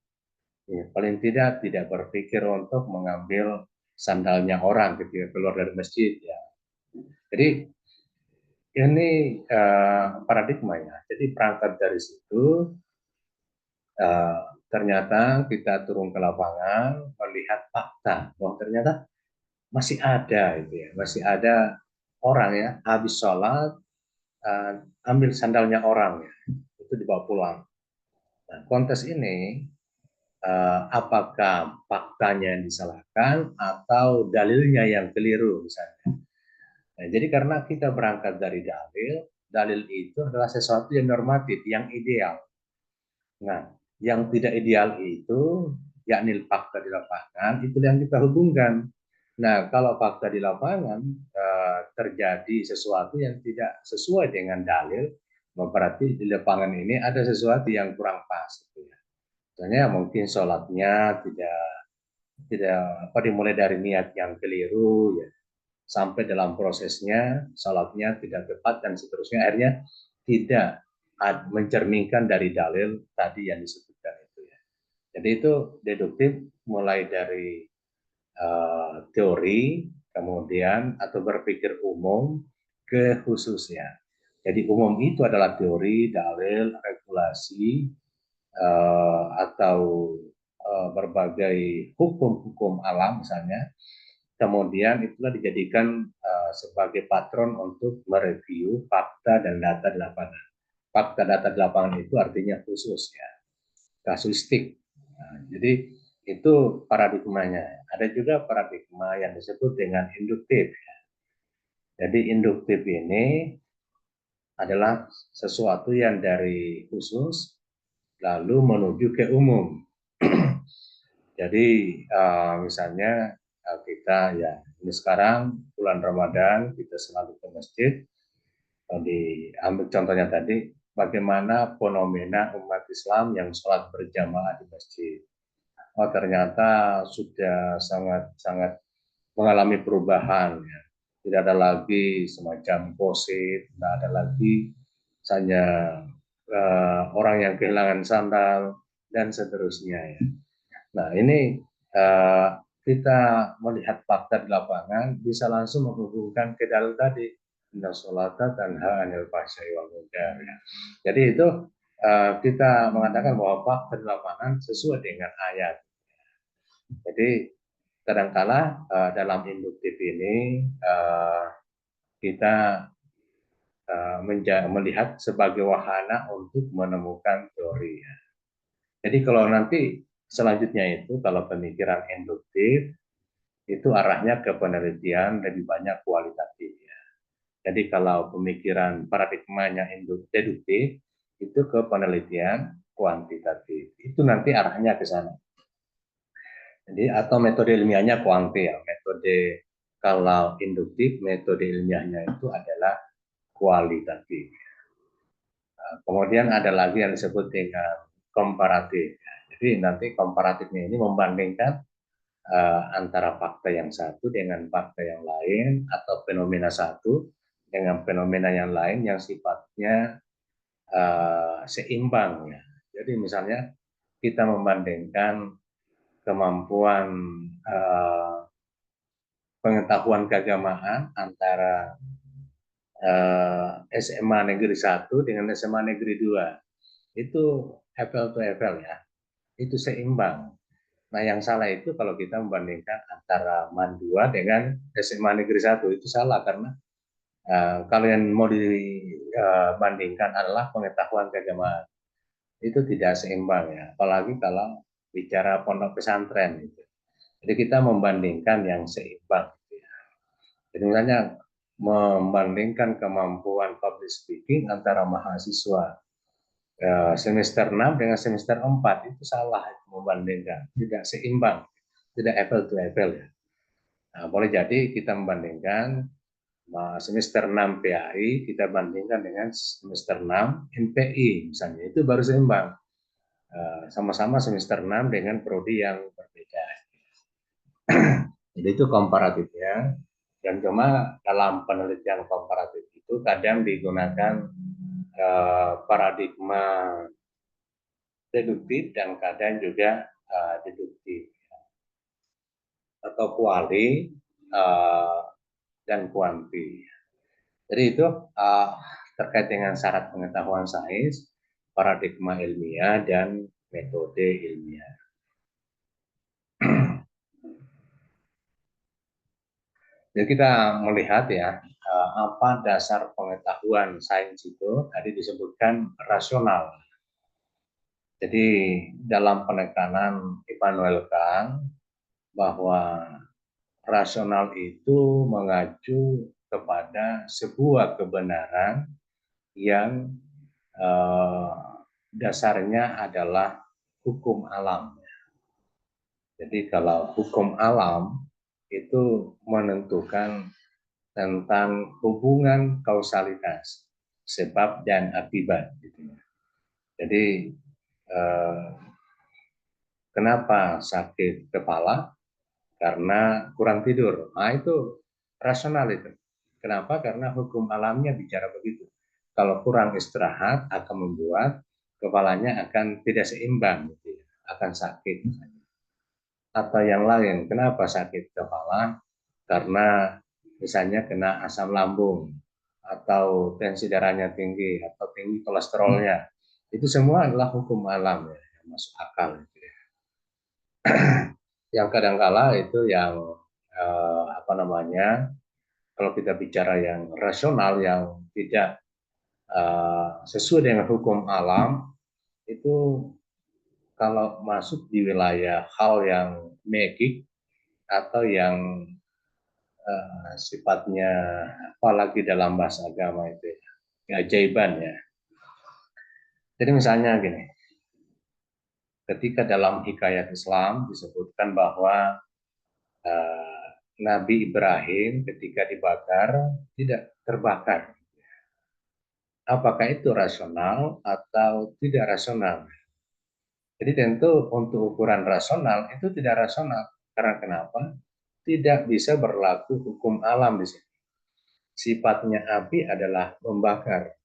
Ya, paling tidak berpikir untuk mengambil sandalnya orang ketika keluar dari masjid. Ya. Jadi ini paradigma ya. Jadi perangkat dari situ ternyata kita turun ke lapangan melihat fakta bahwa ternyata masih ada gitu ya, masih ada orang ya habis sholat ambil sandalnya orang ya, itu dibawa pulang. Nah, kontes ini apakah faktanya yang disalahkan atau dalilnya yang keliru misalnya. Nah, jadi karena kita berangkat dari dalil itu adalah sesuatu yang normatif, yang ideal. Nah, yang tidak ideal itu, yakni fakta di lapangan, itu yang kita hubungkan. Nah, kalau fakta di lapangan terjadi sesuatu yang tidak sesuai dengan dalil, berarti di lapangan ini ada sesuatu yang kurang pas. Gitu ya. Misalnya mungkin sholatnya tidak dimulai dari niat yang keliru, ya, sampai dalam prosesnya sholatnya tidak tepat dan seterusnya, akhirnya tidak mencerminkan dari dalil tadi yang disebutkan itu ya. Jadi itu deduktif mulai dari teori, kemudian atau berpikir umum ke khusus ya. Jadi umum itu adalah teori, dalil, regulasi, atau berbagai hukum-hukum alam misalnya, kemudian itulah dijadikan sebagai patron untuk mereview fakta dan data di lapangan. Fakta data di lapangan itu artinya khusus ya, kasuistik. Nah, jadi itu paradigmanya. Ada juga paradigma yang disebut dengan induktif. Jadi induktif ini adalah sesuatu yang dari khusus lalu menuju ke umum. Jadi misalnya kita ya ini sekarang bulan Ramadan kita selalu ke masjid. Diambil contohnya tadi bagaimana fenomena umat Islam yang sholat berjamaah di masjid. Oh ternyata sudah sangat mengalami perubahan. Ya. Tidak ada lagi semacam gosip, tidak ada lagi misalnya orang yang kehilangan sandal dan seterusnya. Ya. Nah ini kita melihat fakta di lapangan bisa langsung menghubungkan ke dalil tadi. Inna sholata tanha anil fahsya'i wal munkar. Ya. Jadi itu kita mengatakan bahwa fakta di lapangan sesuai dengan ayat. Jadi kadangkala dalam induktif ini kita melihat sebagai wahana untuk menemukan teori. Ya. Jadi kalau nanti selanjutnya itu kalau pemikiran induktif itu arahnya ke penelitian lebih banyak kualitatif. Ya. Jadi kalau pemikiran paradigmanya deduktif itu ke penelitian kuantitatif. Itu nanti arahnya ke sana. Jadi atau metode ilmiahnya kuanti ya. Metode kalau induktif metode ilmiahnya itu adalah kualitatif. Kemudian ada lagi yang disebut dengan komparatif. Jadi nanti komparatifnya ini membandingkan antara fakta yang satu dengan fakta yang lain atau fenomena satu dengan fenomena yang lain yang sifatnya seimbang. Ya. Jadi misalnya kita membandingkan kemampuan pengetahuan keagamaan antara SMA Negeri 1 dengan SMA Negeri 2. Itu apple to apple ya. Itu seimbang. Nah, yang salah itu kalau kita membandingkan antara MAN 2 dengan SMA Negeri 1 itu salah karena kalau yang mau dibandingkan adalah pengetahuan keagamaan. Itu tidak seimbang ya, apalagi kalau bicara pondok pesantren itu. Jadi kita membandingkan yang seimbang. Gitu ya. Jadi misalnya membandingkan kemampuan public speaking antara mahasiswa semester 6 dengan semester 4 itu salah itu membandingkan, tidak seimbang, tidak apple to apple ya. Nah, boleh jadi kita membandingkan semester 6 PAI kita bandingkan dengan semester 6 MPI misalnya, itu baru seimbang. Sama-sama semester 6 dengan prodi yang berbeda. Jadi itu komparatif ya. Dan cuma dalam penelitian komparatif itu kadang digunakan paradigma deduktif dan kadang juga deduktif atau kuali dan kuanti. Jadi itu terkait dengan syarat pengetahuan sains, paradigma ilmiah dan metode ilmiah. Jadi kita melihat ya apa dasar pengetahuan sains itu tadi disebutkan rasional. Jadi dalam penekanan Immanuel Kant bahwa rasional itu mengacu kepada sebuah kebenaran yang dasarnya adalah hukum alam. Jadi kalau hukum alam itu menentukan tentang hubungan kausalitas, sebab dan akibat. Gitu. Jadi kenapa sakit kepala? Karena kurang tidur. Nah itu rasional itu. Kenapa? Karena hukum alamnya bicara begitu. Kalau kurang istirahat akan membuat kepalanya akan tidak seimbang, gitu ya. Akan sakit. Atau yang lain, kenapa sakit kepala? Karena misalnya kena asam lambung, atau tensi darahnya tinggi, atau tinggi kolesterolnya. Itu semua adalah hukum alam. Ya. masuk akal. Gitu ya. Yang kadangkala itu yang apa namanya, kalau kita bicara yang rasional, yang tidak sesuai dengan hukum alam, itu kalau masuk di wilayah hal yang magik atau yang sifatnya, apalagi dalam bahasa agama itu ya, keajaiban ya. Jadi misalnya gini, ketika dalam hikayat Islam disebutkan bahwa Nabi Ibrahim ketika dibakar tidak terbakar. Apakah itu rasional atau tidak rasional? Jadi tentu untuk ukuran rasional itu tidak rasional. Karena kenapa? Tidak bisa berlaku hukum alam di sini. Sifatnya api adalah membakar.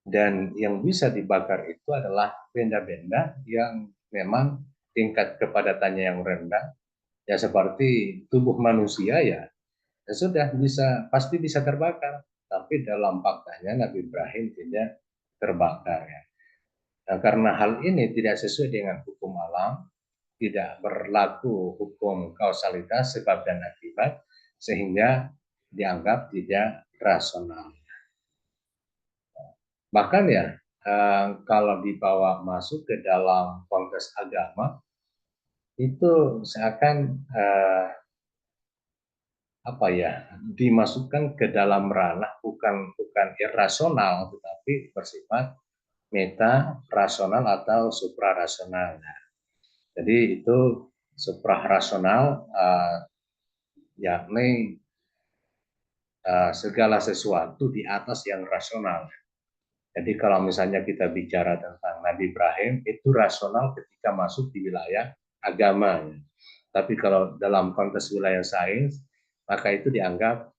Dan yang bisa dibakar itu adalah benda-benda yang memang tingkat kepadatannya yang rendah. Ya seperti tubuh manusia ya sudah pasti bisa terbakar. Tapi dalam faktanya Nabi Ibrahim tidak terbakar ya. Nah, karena hal ini tidak sesuai dengan hukum alam, tidak berlaku hukum kausalitas sebab dan akibat, sehingga dianggap tidak rasional. Bahkan ya, kalau dibawa masuk ke dalam konteks agama, itu seakan apa ya, dimasukkan ke dalam ranah bukan irasional, tetapi bersifat meta rasional atau suprarasional. Jadi itu suprarasional yakni segala sesuatu di atas yang rasional. Jadi kalau misalnya kita bicara tentang Nabi Ibrahim, itu rasional ketika masuk di wilayah agama. Tapi kalau dalam konteks wilayah sains, maka itu dianggap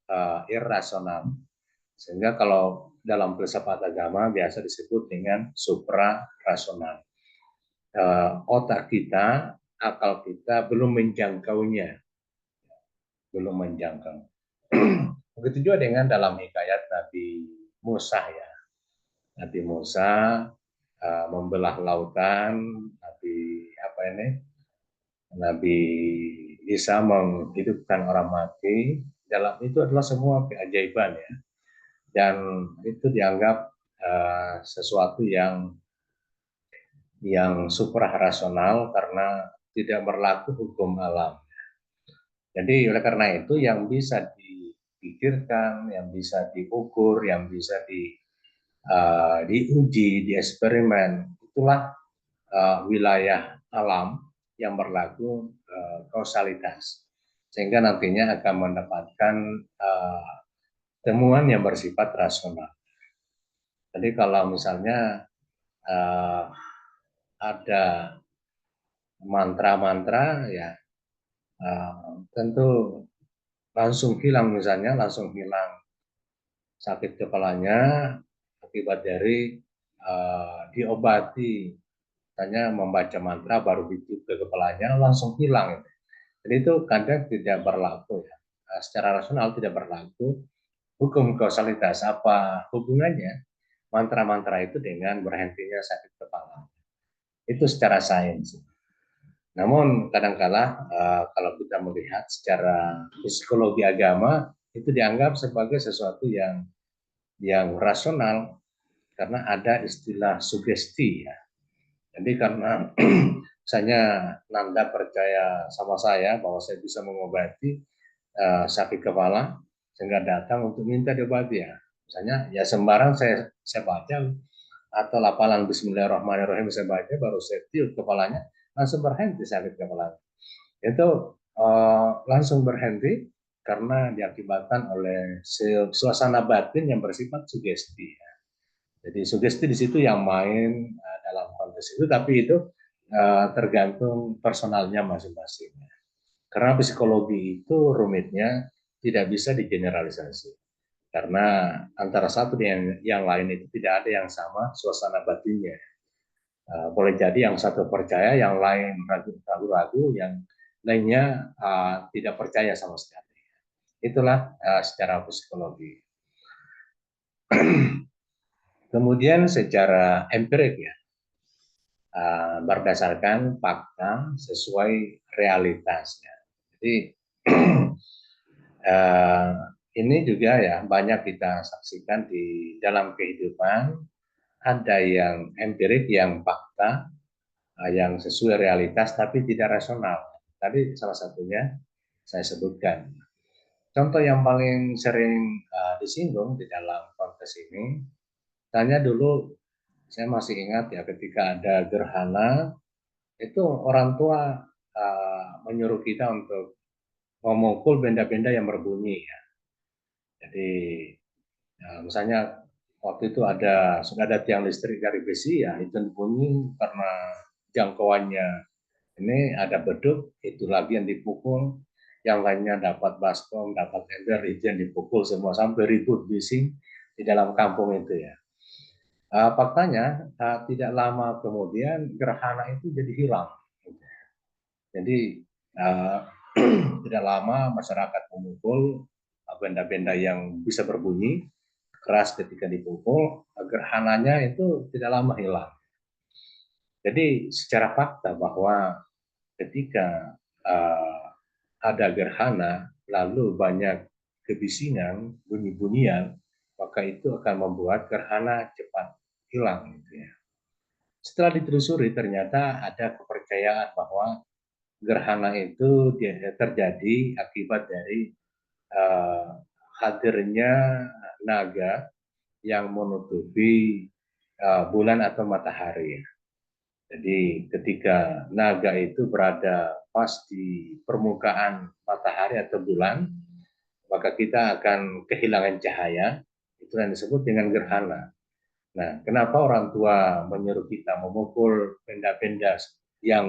irrasional. Sehingga kalau dalam filsafat agama biasa disebut dengan suprarasional. Otak kita, akal kita belum menjangkaunya. Belum menjangkau. Begitu juga dengan dalam hikayat Nabi Musa ya. Nabi Musa membelah lautan, Nabi Isa menghidupkan orang mati, dalam itu adalah semua keajaiban ya. Dan itu dianggap sesuatu yang suprarasional karena tidak berlaku hukum alam. Jadi oleh karena itu yang bisa dipikirkan, yang bisa diukur, yang bisa diuji, dieksperimen, itulah wilayah alam yang berlaku kausalitas. Sehingga nantinya akan mendapatkan temuan yang bersifat rasional. Jadi kalau misalnya ada mantra-mantra ya tentu langsung hilang, misalnya langsung hilang sakit kepalanya akibat dari diobati, misalnya membaca mantra baru ditiup ke kepalanya langsung hilang. Jadi itu kadang tidak berlaku ya. Secara rasional tidak berlaku hukum kausalitas. Apa hubungannya mantra-mantra itu dengan berhentinya sakit kepala? Itu secara sains. Namun kadangkala kalau kita melihat secara psikologi agama itu dianggap sebagai sesuatu yang rasional karena ada istilah sugesti ya. Jadi karena misalnya Nanda percaya sama saya bahwa saya bisa mengobati sakit kepala sehingga datang untuk minta diobati ya. Misalnya ya sembarang saya baca atau lapalan Bismillahirrahmanirrahim saya baca baru saya tiup kepalanya langsung berhenti sakit kepala. Itu langsung berhenti karena diakibatkan oleh suasana batin yang bersifat sugesti. Jadi sugesti di situ yang main dalam konteks itu, tapi itu tergantung personalnya masing-masing. Karena psikologi itu rumitnya tidak bisa digeneralisasi. Karena antara satu dengan yang lain itu tidak ada yang sama suasana batinnya. Boleh jadi yang satu percaya, yang lain ragu-ragu, yang lainnya tidak percaya sama sekali. Itulah secara psikologi. Kemudian secara empirik ya, berdasarkan fakta sesuai realitasnya. Jadi ini juga ya banyak kita saksikan di dalam kehidupan, ada yang empirik, yang fakta, yang sesuai realitas tapi tidak rasional. Tadi salah satunya saya sebutkan. Contoh yang paling sering disinggung di dalam konteks ini, tanya dulu, saya masih ingat ya ketika ada gerhana, itu orang tua menyuruh kita untuk memukul benda-benda yang berbunyi ya. Jadi misalnya waktu itu sudah ada tiang listrik dari besi ya, itu berbunyi karena jangkauannya ini ada beduk, itu lagi yang dipukul, yang lainnya dapat baskom, dapat ember, itu yang dipukul semua sampai ribut bising di dalam kampung itu ya. Faktanya tidak lama kemudian gerhana itu jadi hilang. Jadi tidak lama masyarakat memukul benda-benda yang bisa berbunyi keras ketika dipukul, gerhananya itu tidak lama hilang. Jadi secara fakta bahwa ketika ada gerhana lalu banyak kebisingan, bunyi-bunyian, maka itu akan membuat gerhana cepat hilang gitu ya. Setelah ditelusuri ternyata ada kepercayaan bahwa gerhana itu terjadi akibat dari hadirnya naga yang menutupi bulan atau matahari. Jadi ketika naga itu berada pas di permukaan matahari atau bulan, maka kita akan kehilangan cahaya, itu yang disebut dengan gerhana. Nah, kenapa orang tua menyuruh kita memukul benda-benda yang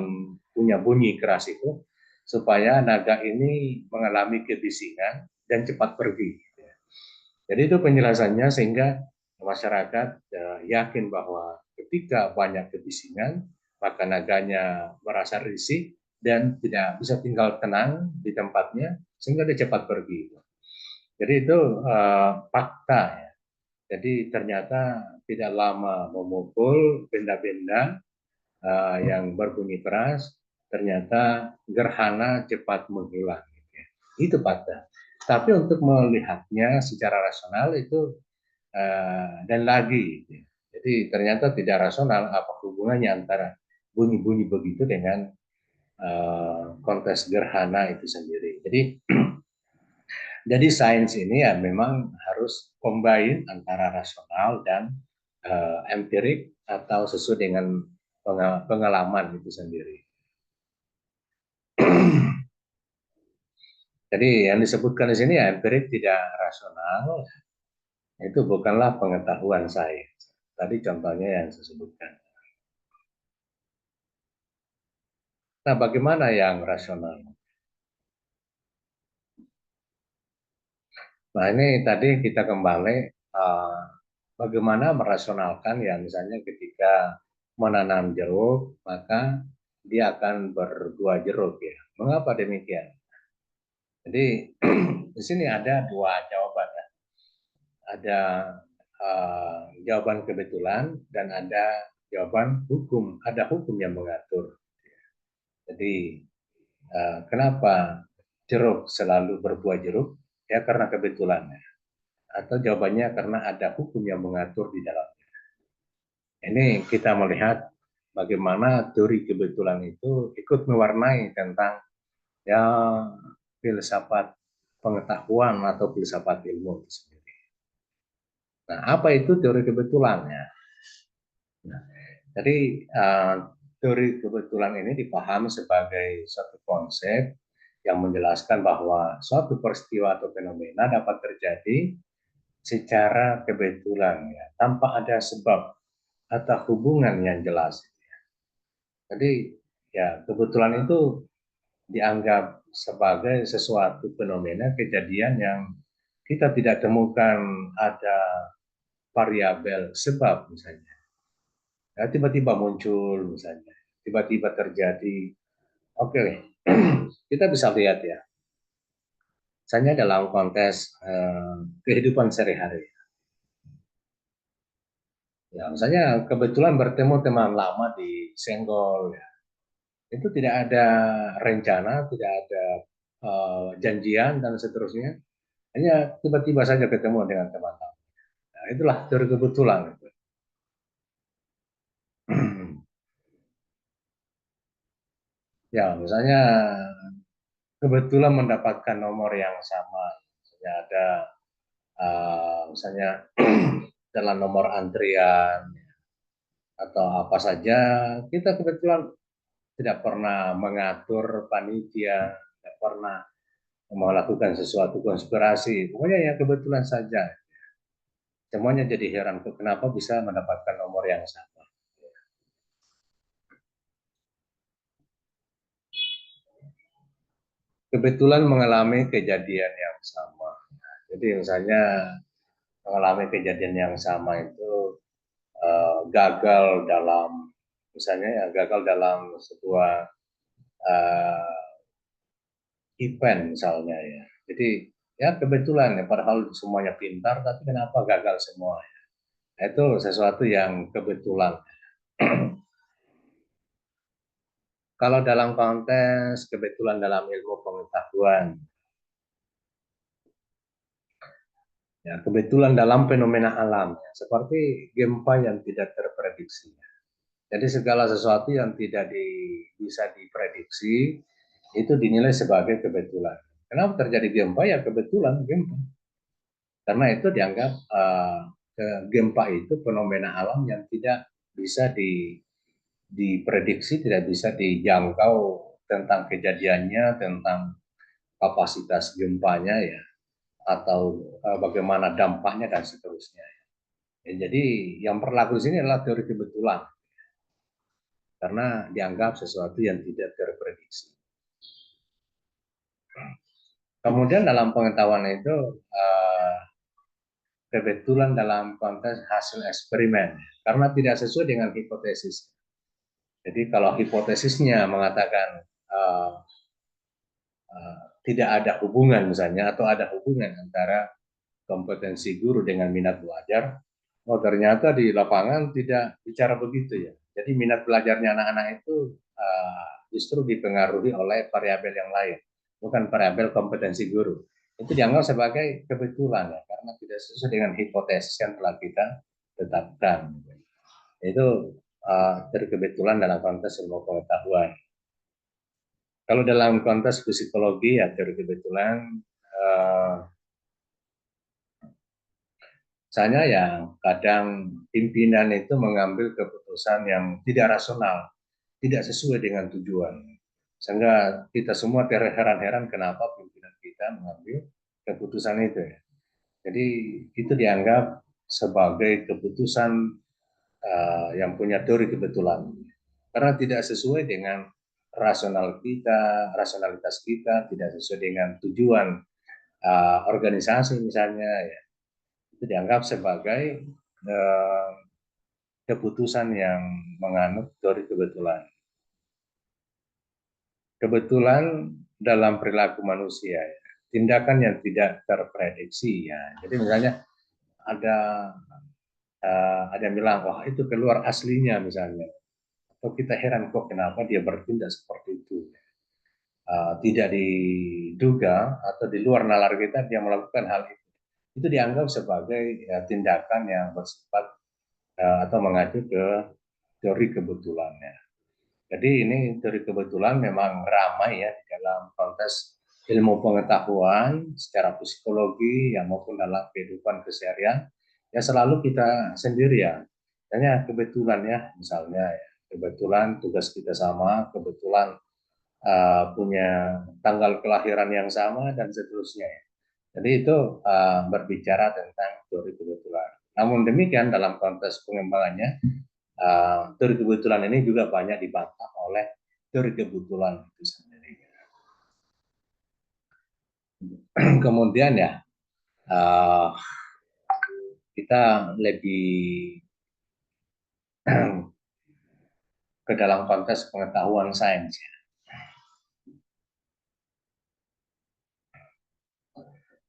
punya bunyi keras itu, supaya naga ini mengalami kebisingan dan cepat pergi. Jadi itu penjelasannya sehingga masyarakat yakin bahwa ketika banyak kebisingan, maka naganya merasa risih dan tidak bisa tinggal tenang di tempatnya, sehingga dia cepat pergi. Jadi itu fakta ya. Jadi ternyata tidak lama memukul benda-benda yang berbunyi keras, ternyata gerhana cepat menghilang. Itu fakta. Tapi untuk melihatnya secara rasional itu dan lagi, jadi ternyata tidak rasional apa hubungannya antara bunyi-bunyi begitu dengan konteks gerhana itu sendiri. Jadi sains ini ya memang harus combine antara rasional dan empirik atau sesuai dengan pengalaman itu sendiri. Jadi yang disebutkan di sini ya empirik tidak rasional, itu bukanlah pengetahuan sains. Tadi contohnya yang saya sebutkan. Nah, bagaimana yang rasional? Nah, ini tadi kita kembali bagaimana merasionalkan ya, misalnya ketika menanam jeruk, maka dia akan berbuah jeruk ya. Mengapa demikian? Jadi di sini ada dua jawaban ya. Ada jawaban kebetulan dan ada jawaban hukum. Ada hukum yang mengatur. Jadi kenapa jeruk selalu berbuah jeruk? Ya karena kebetulan. Atau jawabannya karena ada hukum yang mengatur di dalamnya. Ini kita melihat bagaimana teori kebetulan itu ikut mewarnai tentang ya filsafat pengetahuan atau filsafat ilmu itu sendiri. Nah, apa itu teori kebetulannya? Nah, jadi teori kebetulan ini dipahami sebagai suatu konsep yang menjelaskan bahwa suatu peristiwa atau fenomena dapat terjadi secara kebetulan ya, tanpa ada sebab atau hubungan yang jelas. Jadi ya kebetulan itu dianggap sebagai sesuatu fenomena kejadian yang kita tidak temukan ada variabel sebab misalnya. Ya, tiba-tiba muncul misalnya, tiba-tiba terjadi. Oke, kita bisa lihat ya. Misalnya dalam konteks kehidupan sehari-hari. Ya, misalnya kebetulan bertemu teman lama di Senggol, ya. Itu tidak ada rencana, tidak ada janjian dan seterusnya. Hanya tiba-tiba saja ketemu dengan teman lama. Nah, itulah teori kebetulan. Ya, misalnya kebetulan mendapatkan nomor yang sama. Misalnya ada misalnya dalam nomor antrian atau apa saja, kita kebetulan tidak pernah mengatur panitia, tidak pernah melakukan sesuatu konspirasi. Pokoknya ya kebetulan saja. Semuanya jadi heran kok kenapa bisa mendapatkan nomor yang sama. Kebetulan mengalami kejadian yang sama. Jadi misalnya mengalami kejadian yang sama itu gagal dalam misalnya ya gagal dalam sebuah uh, event misalnya ya. Jadi ya kebetulan ya padahal semuanya pintar tapi kenapa gagal semua ya. Itu sesuatu yang kebetulan. Kalau dalam konteks kebetulan dalam ilmu pengetahuan, ya kebetulan dalam fenomena alam, ya, seperti gempa yang tidak terprediksi. Jadi segala sesuatu yang tidak bisa diprediksi itu dinilai sebagai kebetulan. Kenapa terjadi gempa? Ya kebetulan gempa. Karena itu dianggap gempa itu fenomena alam yang tidak bisa diprediksi, tidak bisa dijangkau tentang kejadiannya, tentang kapasitas gempanya ya, atau bagaimana dampaknya dan seterusnya. Ya, jadi yang berlaku di sini adalah teori kebetulan karena dianggap sesuatu yang tidak terprediksi. Kemudian dalam pengetahuan itu kebetulan dalam konteks hasil eksperimen karena tidak sesuai dengan hipotesis. Jadi kalau hipotesisnya mengatakan tidak ada hubungan misalnya atau ada hubungan antara kompetensi guru dengan minat belajar, oh ternyata di lapangan tidak bicara begitu ya. Jadi minat belajarnya anak-anak itu justru dipengaruhi oleh variabel yang lain, bukan variabel kompetensi guru. Itu dianggap sebagai kebetulan ya, karena tidak sesuai dengan hipotesis yang telah kita tetapkan. Itu dari kebetulan dalam konteks ilmu pengetahuan. Kalau dalam konteks psikologi ya dari kebetulan misalnya yang kadang pimpinan itu mengambil keputusan yang tidak rasional, tidak sesuai dengan tujuan. Sehingga kita semua terheran-heran kenapa pimpinan kita mengambil keputusan itu. Jadi itu dianggap sebagai keputusan yang punya teori kebetulan. Karena tidak sesuai dengan rasionalitas kita, tidak sesuai dengan tujuan organisasi misalnya, ya. Itu dianggap sebagai keputusan yang menganut teori kebetulan. Kebetulan dalam perilaku manusia, ya. Tindakan yang tidak terprediksi, ya. Jadi misalnya ada yang bilang, wah itu keluar aslinya misalnya. Atau kita heran kok kenapa dia bertindak seperti itu. Tidak diduga atau di luar nalar kita dia melakukan hal itu dianggap sebagai ya, tindakan yang bersifat atau mengacu ke teori kebetulannya. Jadi ini teori kebetulan memang ramai ya di dalam konteks ilmu pengetahuan secara psikologi ya maupun dalam kehidupan keseharian ya selalu kita sendiri ya. Misalnya kebetulan ya misalnya ya, kebetulan tugas kita sama, kebetulan punya tanggal kelahiran yang sama dan seterusnya ya. Jadi itu berbicara tentang teori kebetulan. Namun demikian dalam konteks pengembangannya teori kebetulan ini juga banyak dibantah oleh teori kebetulan itu sendiri. Kemudian ya kita lebih ke dalam konteks pengetahuan sains.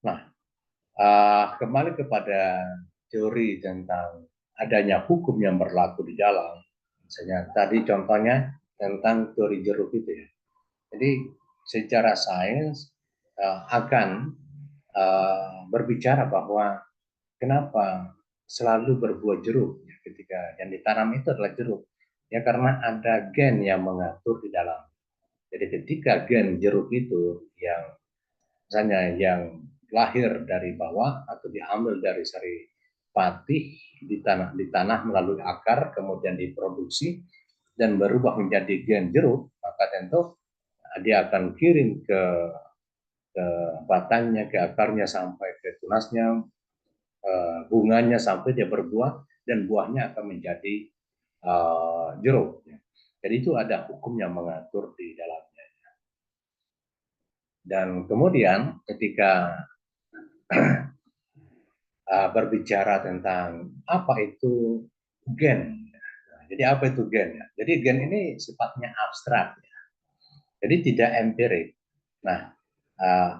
Nah, kembali kepada teori tentang adanya hukum yang berlaku di dalam. Misalnya tadi contohnya tentang teori jeruk itu ya. Jadi secara sains akan berbicara bahwa kenapa selalu berbuah jeruk ya, ketika yang ditanam itu adalah jeruk. Ya karena ada gen yang mengatur di dalam. Jadi ketika gen jeruk itu yang misalnya yang lahir dari bawah atau diambil dari sari pati di tanah melalui akar kemudian diproduksi dan berubah menjadi gen jeruk, maka tentu dia akan kirim ke batangnya, ke akarnya sampai ke tunasnya, bunganya sampai dia berbuah dan buahnya akan menjadi jeruk. Jadi itu ada hukum yang mengatur di dalamnya. Dan kemudian ketika berbicara tentang apa itu gen. Jadi apa itu gen? Jadi gen ini sifatnya abstrak, jadi tidak empirik. Nah,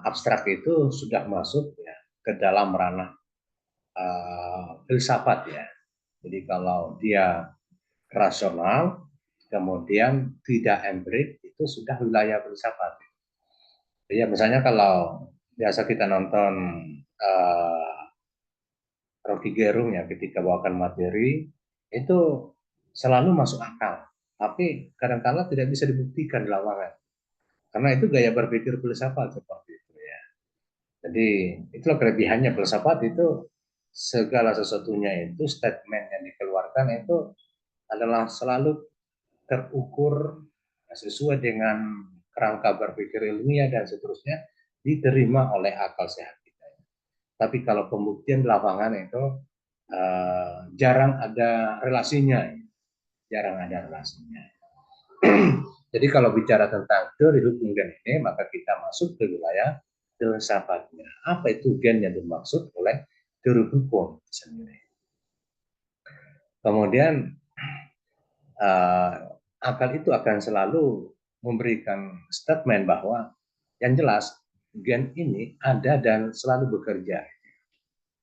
abstrak itu sudah masuk ya ke dalam ranah filsafat ya. Jadi kalau dia rasional, kemudian tidak empirik, itu sudah wilayah filsafat. Ya misalnya kalau biasa kita nonton Rocky Gerung ya ketika bawakan materi itu selalu masuk akal, tapi kadang-kala tidak bisa dibuktikan di lapangan karena itu gaya berpikir filsafat seperti itu ya. Jadi itulah kelebihannya filsafat itu, segala sesuatunya itu statement yang dikeluarkan itu adalah selalu terukur sesuai dengan kerangka berpikir ilmiah dan seterusnya, diterima oleh akal sehat kita. Tapi kalau pembuktian di lapangan itu jarang ada relasinya, jarang ada relasinya. Jadi kalau bicara tentang teori hukum gen ini, maka kita masuk ke wilayah filsafatnya. Apa itu gen yang dimaksud oleh teori hukum sendiri? Kemudian akal itu akan selalu memberikan statement bahwa yang jelas gen ini ada dan selalu bekerja.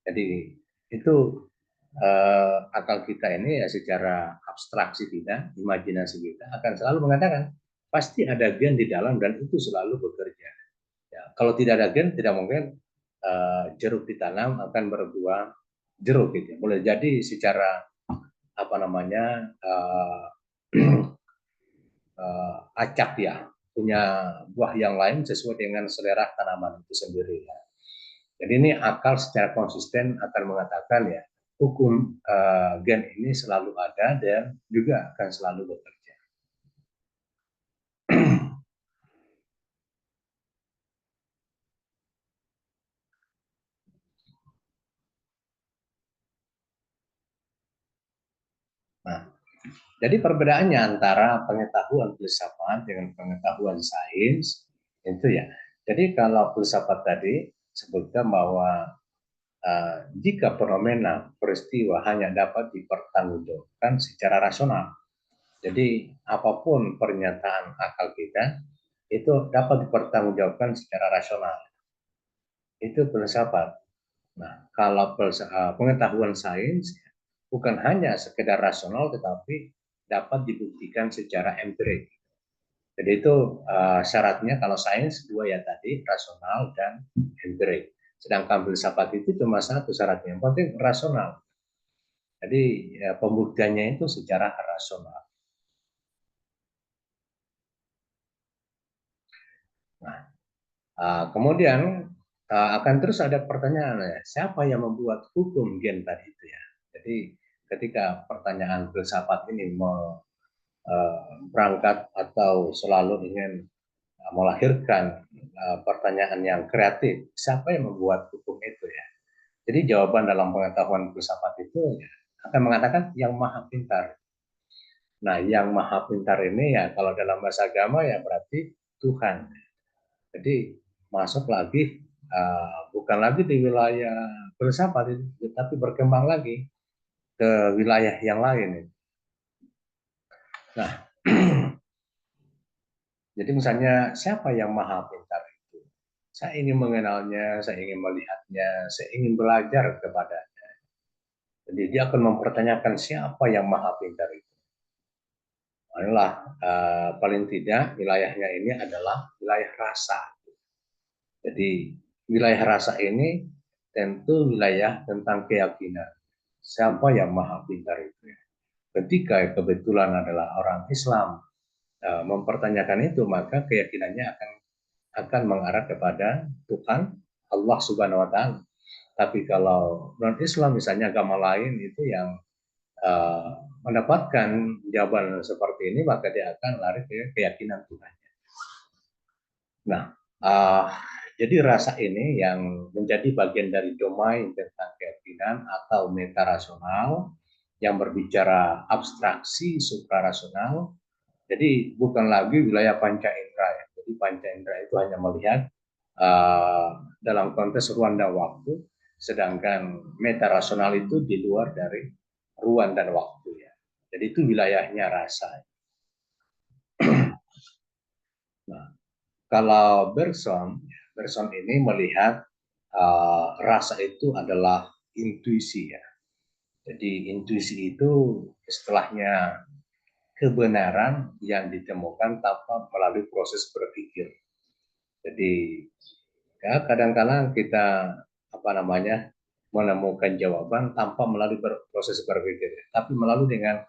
Jadi itu akal kita ini ya secara abstraksi kita, imajinasi kita akan selalu mengatakan pasti ada gen di dalam dan itu selalu bekerja. Ya, kalau tidak ada gen tidak mungkin jeruk ditanam akan berbuah jeruk gitu. Boleh jadi secara apa namanya acak ya, punya buah yang lain sesuai dengan selera tanaman itu sendiri ya. Jadi ini akal secara konsisten akan mengatakan ya hukum gen ini selalu ada dan juga akan selalu bekerja. Nah, jadi perbedaannya antara pengetahuan filsafat dengan pengetahuan sains itu ya. Jadi kalau filsafat tadi sebutkan bahwa jika fenomena peristiwa hanya dapat dipertanggungjawabkan secara rasional, jadi apapun pernyataan akal kita itu dapat dipertanggungjawabkan secara rasional. Itu filsafat. Nah, kalau pengetahuan sains bukan hanya sekedar rasional tetapi dapat dibuktikan secara empirik. Jadi itu syaratnya kalau sains dua ya tadi, rasional dan empirik. Sedangkan filsafat itu cuma satu syaratnya, yang penting rasional. Jadi ya, pembuktiannya itu secara rasional. Nah, kemudian akan terus ada pertanyaan, siapa yang membuat hukum gen tadi itu ya? Jadi ketika pertanyaan filsafat ini mau berangkat atau selalu ingin melahirkan pertanyaan yang kreatif, siapa yang membuat hukum itu ya? Jadi jawaban dalam pengetahuan filsafat itu ya, akan mengatakan yang maha pintar. Nah, yang maha pintar ini ya kalau dalam bahasa agama ya berarti Tuhan. Jadi masuk lagi bukan lagi di wilayah filsafat tapi berkembang lagi ke wilayah yang lain. Nah, jadi misalnya siapa yang maha pintar itu? Saya ingin mengenalnya, saya ingin melihatnya, saya ingin belajar kepadanya. Jadi dia akan mempertanyakan siapa yang maha pintar itu. Inilah paling tidak wilayahnya ini adalah wilayah rasa. Jadi wilayah rasa ini tentu wilayah tentang keyakinan. Siapa yang maha pintar itu? Ketika kebetulan adalah orang Islam mempertanyakan itu, maka keyakinannya akan mengarah kepada Tuhan Allah Subhanahu Wa Taala. Tapi kalau non Islam misalnya agama lain itu yang mendapatkan jawaban seperti ini, maka dia akan lari ke keyakinan Tuhan. Nah, jadi rasa ini yang menjadi bagian dari domain tentang keyakinan atau metarasional yang berbicara abstraksi suprarasional. Jadi bukan lagi wilayah panca indera ya. Jadi panca indera itu hanya melihat dalam konteks ruang dan waktu, sedangkan metarasional itu di luar dari ruang dan waktu ya. Jadi itu wilayahnya rasa. Nah, kalau Bergson ini melihat rasa itu adalah intuisi ya. Jadi intuisi itu istilahnya kebenaran yang ditemukan tanpa melalui proses berpikir. Jadi ya kadang-kadang kita menemukan jawaban tanpa melalui proses berpikir, tapi melalui dengan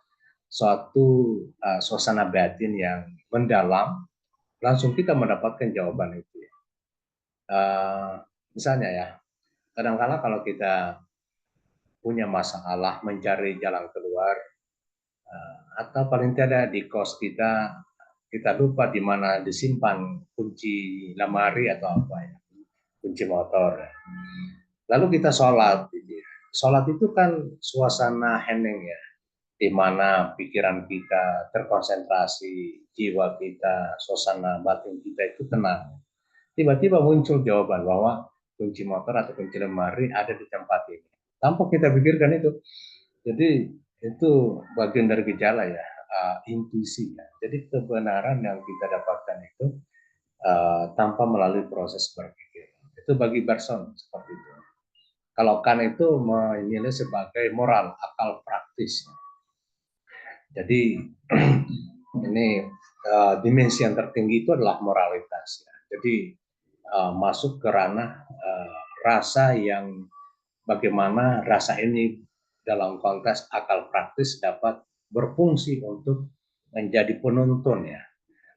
suatu suasana batin yang mendalam, langsung kita mendapatkan jawaban itu. Misalnya ya, kadang-kadang kalau kita punya masalah mencari jalan keluar, atau paling tidak di kos kita lupa di mana disimpan kunci lemari atau apa ya, kunci motor. Lalu kita sholat. Sholat itu kan suasana hening ya, di mana pikiran kita terkonsentrasi, jiwa kita, suasana batin kita itu tenang. Tiba-tiba muncul jawaban bahwa kunci motor atau kunci lemari ada di tempat ini. Tanpa kita pikirkan itu. Jadi itu bagian dari gejala ya, intuisi ya. Jadi kebenaran yang kita dapatkan itu tanpa melalui proses berpikir. Itu bagi Bergson seperti itu. Kalau Kant itu menilai sebagai moral, akal praktis. Jadi ini dimensi yang tertinggi itu adalah moralitas. Ya. Jadi masuk ke ranah rasa yang bagaimana rasa ini dalam konteks akal praktis dapat berfungsi untuk menjadi penuntun ya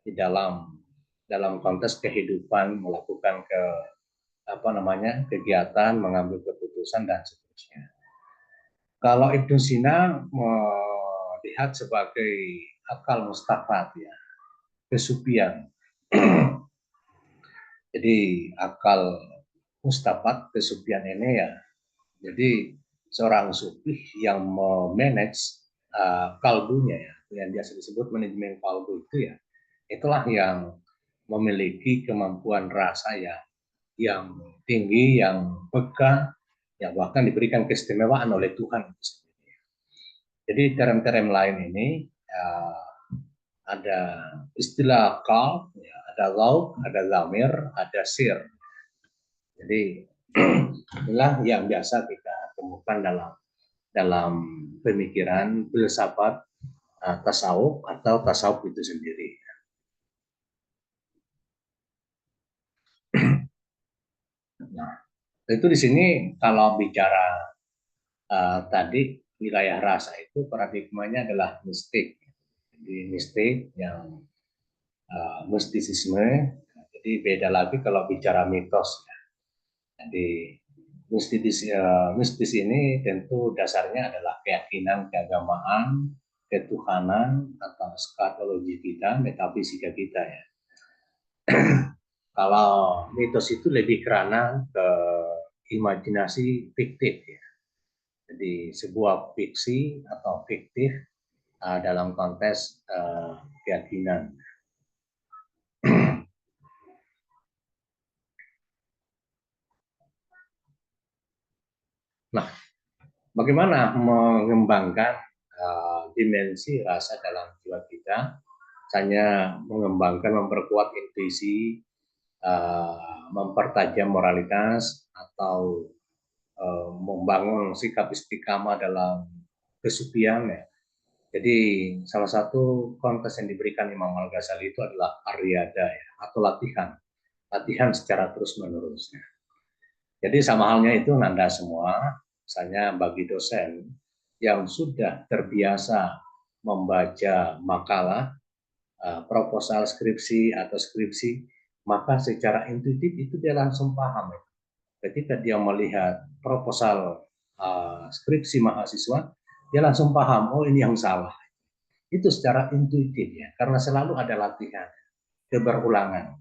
di dalam konteks kehidupan, melakukan kegiatan, mengambil keputusan dan seterusnya. Kalau Ibnu Sina melihat sebagai akal mustafat ya, kesupian. Jadi akal mustafat kesupian ini ya. Jadi seorang sufi yang memanage kalbunya ya, yang biasa disebut manajemen kalbu itu ya, itulah yang memiliki kemampuan rasa ya yang tinggi, yang peka, yang bahkan diberikan keistimewaan oleh Tuhan. Jadi term-term lain ini ada istilah qalb, ya, ada lauk, ada zamir, ada sir. Jadi inilah yang biasa kita temukan dalam pemikiran filsafat tasawuf atau tasawuf itu sendiri. Nah, itu di sini kalau bicara tadi wilayah rasa itu paradigmanya adalah mistik. Jadi mistik yang mistisisme. Jadi beda lagi kalau bicara mitos. Jadi mistis ini tentu dasarnya adalah keyakinan keagamaan, ketuhanan atau skatologi kita, metafisika kita ya. Kalau mitos itu lebih kerana ke imajinasi fiktif ya. Jadi sebuah fiksi atau fiktif dalam konteks keyakinan. Nah, bagaimana mengembangkan dimensi rasa dalam jiwa kita? Misalnya mengembangkan, memperkuat intuisi, mempertajam moralitas, atau membangun sikap istiqamah dalam kesucian ya. Jadi salah satu kontes yang diberikan Imam Al-Ghazali itu adalah Ar-Riyada ya, atau latihan secara terus-menerus. Ya. Jadi sama halnya itu Nanda semua, misalnya bagi dosen yang sudah terbiasa membaca makalah, proposal skripsi atau skripsi, maka secara intuitif itu dia langsung paham. Ya. Ketika dia melihat proposal skripsi mahasiswa, dia langsung paham, oh ini yang salah. Itu secara intuitif ya, karena selalu ada latihan, keberulangan.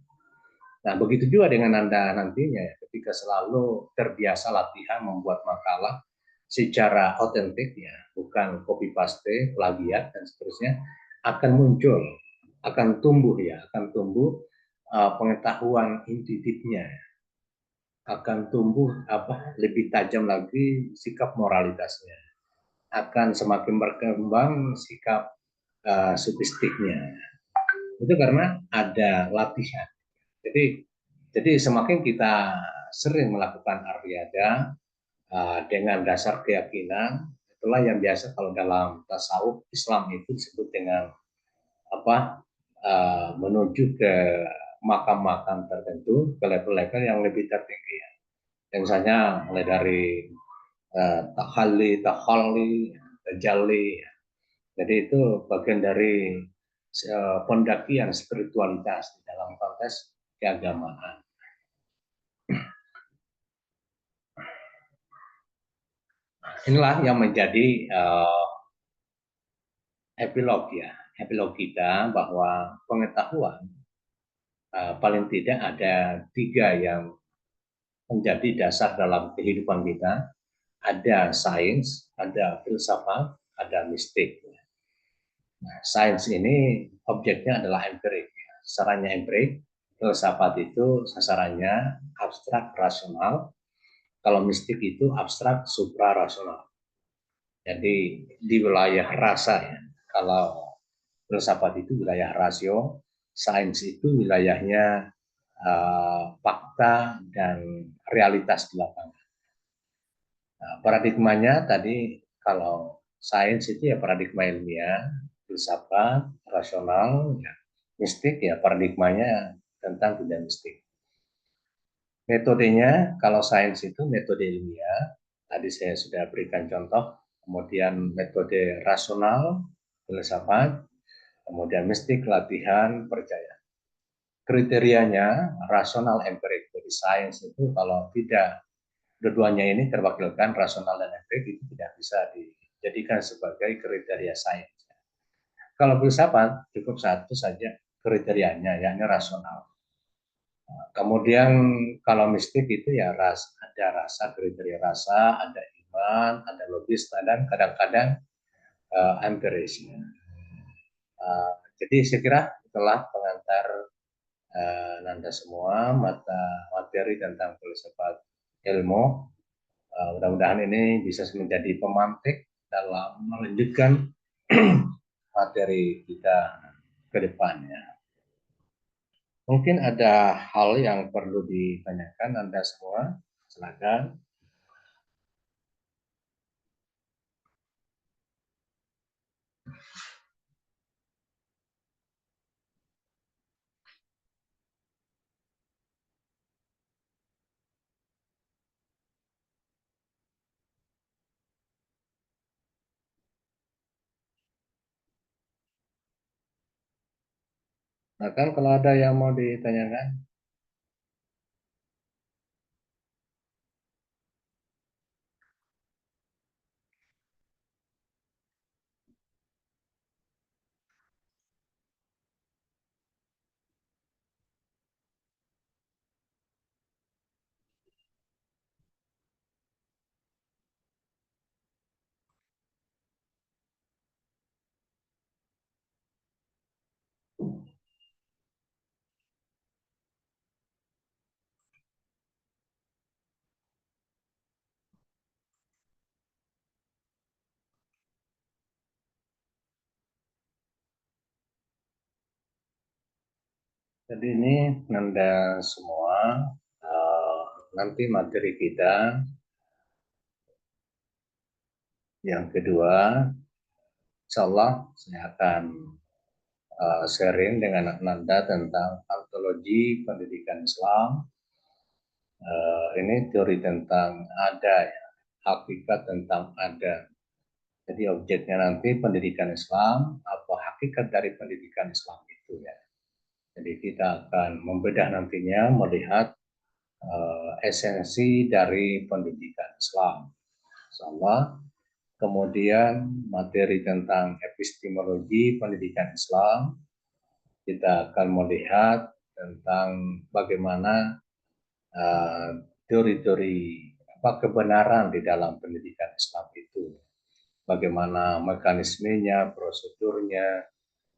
Nah, begitu juga dengan Anda nantinya ya, ketika selalu terbiasa latihan membuat makalah secara otentik ya, bukan copy paste, plagiat dan seterusnya, akan muncul, akan tumbuh ya, akan tumbuh pengetahuan intuitifnya, akan tumbuh lebih tajam lagi sikap moralitasnya, akan semakin berkembang sikap sofistiknya. Itu karena ada latihan. Jadi semakin kita sering melakukan Ar-Riyada dengan dasar keyakinan, itulah yang biasa kalau dalam tasawuf Islam itu disebut dengan menuju ke makam-makam tertentu, ke level-level yang lebih tertinggi. Ya. Misalnya mulai dari tahalli, tajalli. Ya. Jadi itu bagian dari pendakian spiritualitas di dalam konteks keagamaan. Inilah yang menjadi epilog kita bahwa pengetahuan paling tidak ada 3 yang menjadi dasar dalam kehidupan kita. Ada sains, ada filsafat, ada mistik. Nah, sains ini objeknya adalah empirik. Sasarannya empirik, filsafat itu sasarannya abstrak rasional, kalau mistik itu abstrak suprarasional. Jadi di wilayah rasa ya. Kalau filsafat itu wilayah rasio, sains itu wilayahnya fakta dan realitas di lapangan. Nah, paradigmanya tadi kalau sains itu ya paradigma ilmiah, filsafat, rasional, ya. Mistik ya paradigmanya tentang dunia mistik. Metodenya kalau sains itu metode ilmiah, tadi saya sudah berikan contoh, kemudian metode rasional, filsafat, kemudian mistik, latihan, percaya. Kriterianya rasional empirik, jadi sains itu kalau tidak dua-duanya ini terwakilkan rasional dan empirik itu tidak bisa dijadikan sebagai kriteria sains. Kalau filsafat cukup satu saja kriterianya, yakni rasional. Kemudian kalau mistik itu ya ada rasa, kriteria rasa, ada iman, ada logis, dan kadang-kadang empiris. Jadi saya kira itulah pengantar Nanda semua materi tentang filsafat ilmu. Mudah-mudahan ini bisa menjadi pemantik dalam melanjutkan materi kita ke depannya. Mungkin ada hal yang perlu ditanyakan Anda semua, silakan. Nah, kan kalau ada yang mau ditanyakan, jadi ini Nanda semua, nanti materi kita Yang kedua, insya Allah saya akan sharing dengan Nanda tentang antologi pendidikan Islam. Ini teori tentang ada, ya, hakikat tentang ada. Jadi objeknya nanti pendidikan Islam, apa hakikat dari pendidikan Islam itu ya. Jadi kita akan membedah nantinya melihat esensi dari pendidikan Islam. Insyaallah. Kemudian materi tentang epistemologi pendidikan Islam, kita akan melihat tentang bagaimana teori-teori kebenaran di dalam pendidikan Islam itu, bagaimana mekanismenya, prosedurnya,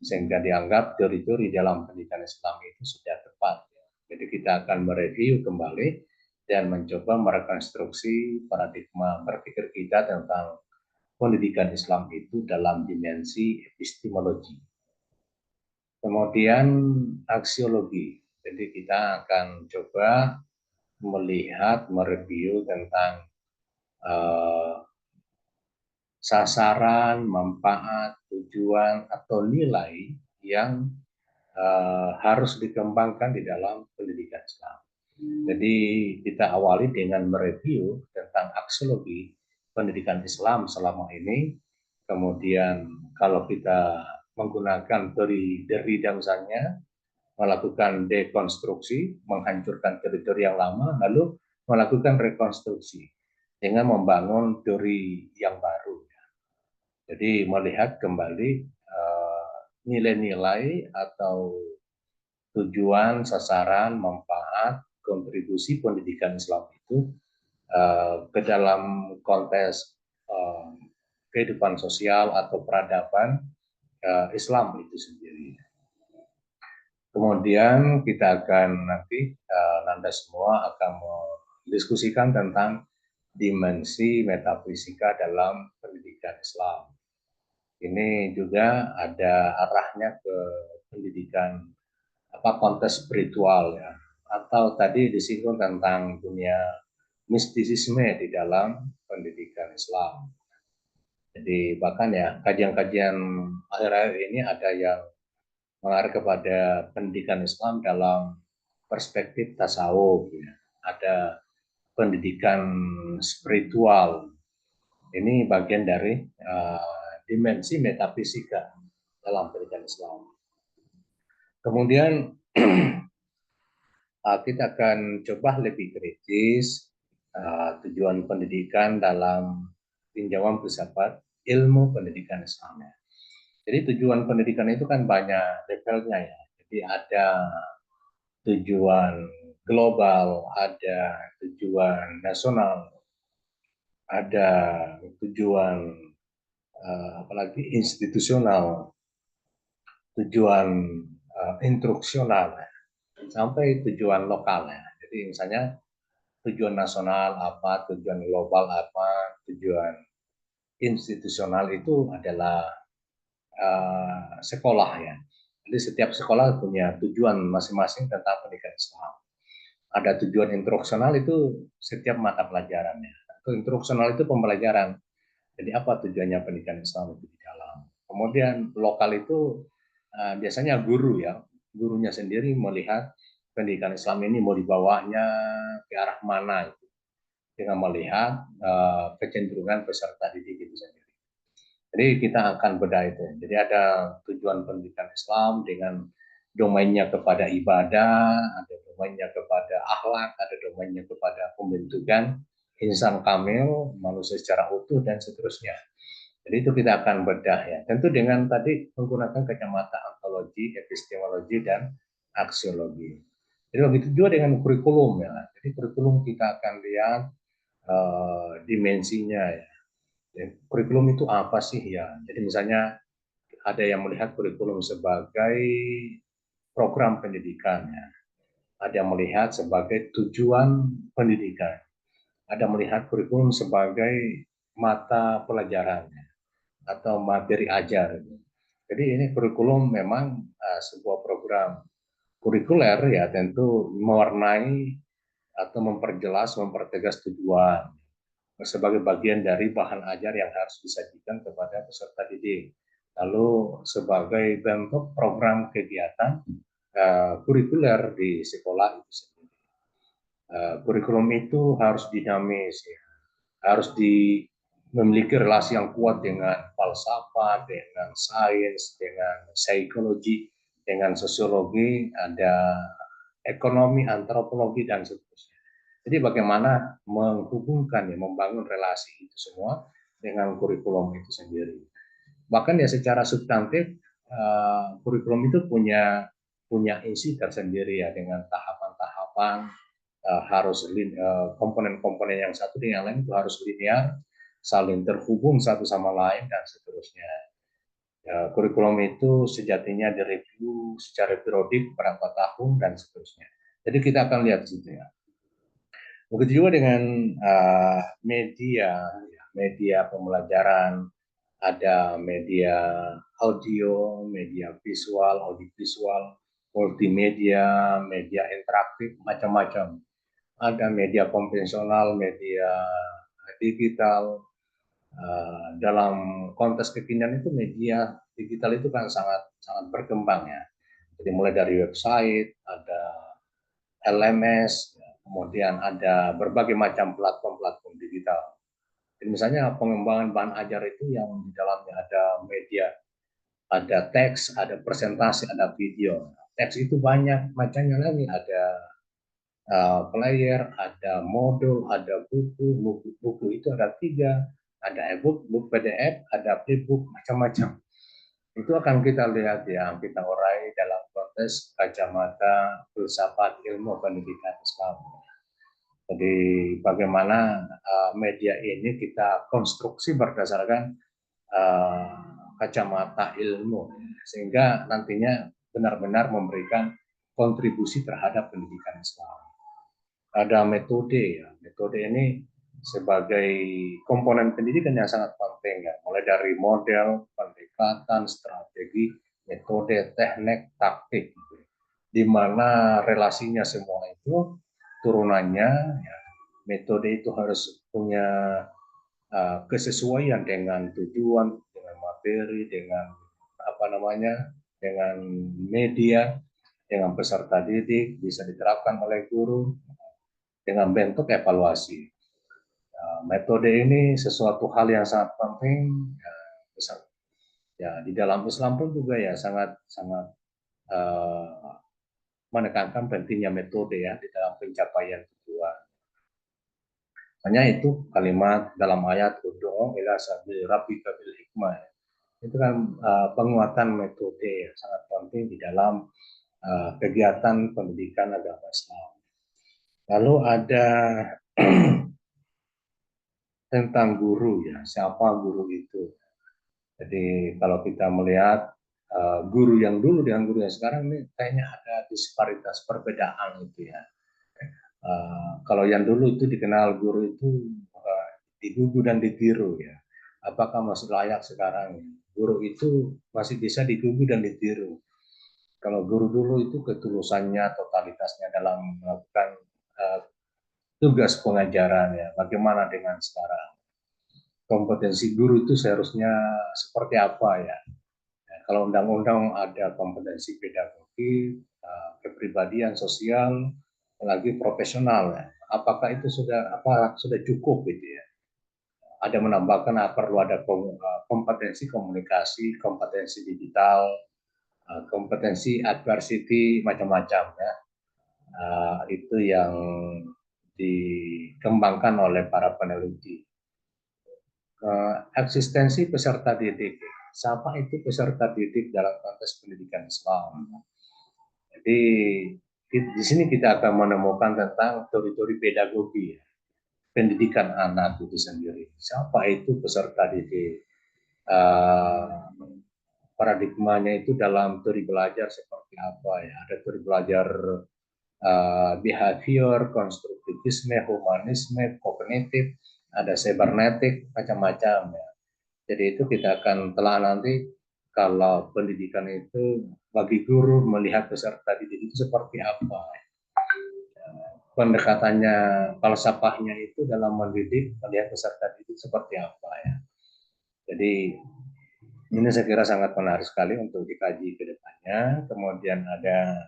sehingga dianggap teori-teori dalam pendidikan Islam itu sudah tepat. Jadi kita akan mereview kembali dan mencoba merekonstruksi paradigma berpikir kita tentang pendidikan Islam itu dalam dimensi epistemologi. Kemudian aksiologi. Jadi kita akan coba melihat, mereview tentang sasaran, manfaat, tujuan, atau nilai yang harus dikembangkan di dalam pendidikan Islam. Jadi kita awali dengan mereview tentang aksiologi pendidikan Islam selama ini. Kemudian kalau kita menggunakan teori Derrida misalnya, melakukan dekonstruksi, menghancurkan teori-teori yang lama, lalu melakukan rekonstruksi dengan membangun teori yang baru. Jadi melihat kembali nilai-nilai atau tujuan, sasaran, manfaat, kontribusi pendidikan Islam itu ke dalam konteks kehidupan sosial atau peradaban Islam itu sendiri. Kemudian kita akan nanti Nanda semua akan mendiskusikan tentang dimensi metafisika dalam pendidikan Islam. Ini juga ada arahnya ke pendidikan konteks spiritual ya, atau tadi disinggung tentang dunia mistisisme di dalam pendidikan Islam. Jadi bahkan ya kajian-kajian akhir-akhir ini ada yang mengarah kepada pendidikan Islam dalam perspektif tasawuf ya. Ada pendidikan spiritual. Ini bagian dari dimensi metafisika dalam pendidikan Islam. Kemudian kita akan coba lebih kritis tujuan pendidikan dalam tinjauan filsafat ilmu pendidikan Islam. Jadi tujuan pendidikan itu kan banyak levelnya ya. Jadi ada tujuan global, ada tujuan nasional, ada tujuan apalagi institusional, tujuan instruksional, sampai tujuan lokal ya. Jadi misalnya tujuan nasional apa, tujuan global apa, tujuan institusional itu adalah sekolah ya. Jadi setiap sekolah punya tujuan masing-masing tentang pendidikan Islam. Ada tujuan instruksional itu setiap mata pelajarannya. Instruksional itu pembelajaran. Jadi apa tujuannya pendidikan Islam itu di dalam. Kemudian lokal itu biasanya guru ya. Gurunya sendiri melihat pendidikan Islam ini mau dibawanya ke arah mana itu. Dengan melihat kecenderungan peserta didik itu sendiri. Jadi kita akan bedah itu. Jadi ada tujuan pendidikan Islam dengan domainnya kepada ibadah, ada domainnya kepada akhlak, ada domainnya kepada pembentukan insan kamil, manusia secara utuh, dan seterusnya. Jadi itu kita akan bedah ya. Tentu dengan tadi menggunakan kacamata ontologi, epistemologi, dan aksiologi. Jadi begitu juga dengan kurikulum ya. Jadi kurikulum kita akan lihat dimensinya ya. Kurikulum itu apa sih ya? Jadi misalnya ada yang melihat kurikulum sebagai program pendidikan ya. Ada yang melihat sebagai tujuan pendidikan. Ada melihat kurikulum sebagai mata pelajaran atau materi ajar. Jadi ini kurikulum memang sebuah program kurikuler ya, tentu mewarnai atau memperjelas, mempertegas tujuan. sebagai bagian dari bahan ajar yang harus disajikan kepada peserta didik. Lalu sebagai bentuk program kegiatan kurikuler di sekolah itu sendiri. Kurikulum itu harus dinamis, ya. Harus memiliki relasi yang kuat dengan falsafah, dengan sains, dengan psikologi, dengan sosiologi, ada ekonomi, antropologi, dan seterusnya. Jadi bagaimana menghubungkan, ya, membangun relasi itu semua dengan kurikulum itu sendiri. Bahkan ya secara substantif, kurikulum itu punya isi tersendiri ya, dengan tahapan-tahapan, harus komponen-komponen yang satu dengan yang lain itu harus linear, saling terhubung satu sama lain, dan seterusnya. Kurikulum itu sejatinya direview secara periodik berapa tahun dan seterusnya. Jadi kita akan lihat di situ ya. Begitu juga dengan media pembelajaran, ada media audio, media visual, audiovisual, multimedia, media interaktif, macam-macam. Ada media konvensional, media digital. Dalam konteks kekinian itu media digital itu kan sangat berkembang ya. Jadi mulai dari website, ada LMS, kemudian ada berbagai macam platform digital. Jadi misalnya pengembangan bahan ajar itu yang di dalamnya ada media, ada teks, ada presentasi, ada video. Teks itu banyak macamnya lagi, ada player, ada modul, ada buku itu ada 3, ada e-book, buku PDF, ada playbook, macam-macam. Itu akan kita lihat ya, kita urai dalam konteks kacamata filsafat ilmu pendidikan Islam. Jadi bagaimana media ini kita konstruksi berdasarkan kacamata ilmu, sehingga nantinya benar-benar memberikan kontribusi terhadap pendidikan Islam. Ada metode ya, metode ini sebagai komponen pendidikan yang sangat penting ya, mulai dari model, pendekatan, strategi, metode, teknik, taktik, gitu. Di mana relasinya semua itu turunannya ya, metode itu harus punya kesesuaian dengan tujuan, dengan materi, dengan dengan media, dengan peserta didik, bisa diterapkan oleh guru dengan bentuk evaluasi. Metode ini sesuatu hal yang sangat penting ya, di dalam Islam pun juga ya sangat menekankan pentingnya metode ya di dalam pencapaian tujuan. Hanya itu kalimat dalam ayat ud'u ila sabili rabbika bil hikmah. Itu kan penguatan metode ya, sangat penting di dalam kegiatan pendidikan agama Islam. Lalu ada tentang guru ya, siapa guru itu. Jadi kalau kita melihat guru yang dulu dengan guru yang sekarang ini kayaknya ada disparitas perbedaan itu ya. Kalau yang dulu itu dikenal guru itu digugu dan ditiru ya. Apakah masih layak sekarang? Guru itu masih bisa digugu dan ditiru. Kalau guru dulu itu ketulusannya, totalitasnya dalam melakukan tugas pengajaran ya. Bagaimana dengan sekarang? Kompetensi guru itu seharusnya seperti apa ya? Kalau undang-undang ada kompetensi pedagogi, kepribadian, sosial, lagi profesional ya. Apakah itu sudah cukup gitu ya? Ada menambahkan perlu ada kompetensi komunikasi, kompetensi digital, kompetensi adversity, macam-macam ya. Itu yang dikembangkan oleh para peneliti. Eksistensi peserta didik. Siapa itu peserta didik dalam konteks pendidikan Islam? Jadi di sini kita akan menemukan tentang teori-teori pedagogi, pendidikan anak itu sendiri. Siapa itu peserta didik? Paradigmanya itu dalam teori belajar seperti apa ya? Ada teori belajar behavior, konstruktivisme, humanisme, kognitif, ada cybernetik, macam-macam ya. Jadi itu kita akan telah nanti kalau pendidikan itu bagi guru melihat peserta didik itu seperti apa. pendekatannya, falsafahnya itu dalam mendidik, melihat peserta didik seperti apa ya. Jadi ini saya kira sangat menarik sekali untuk dikaji ke depannya. Kemudian ada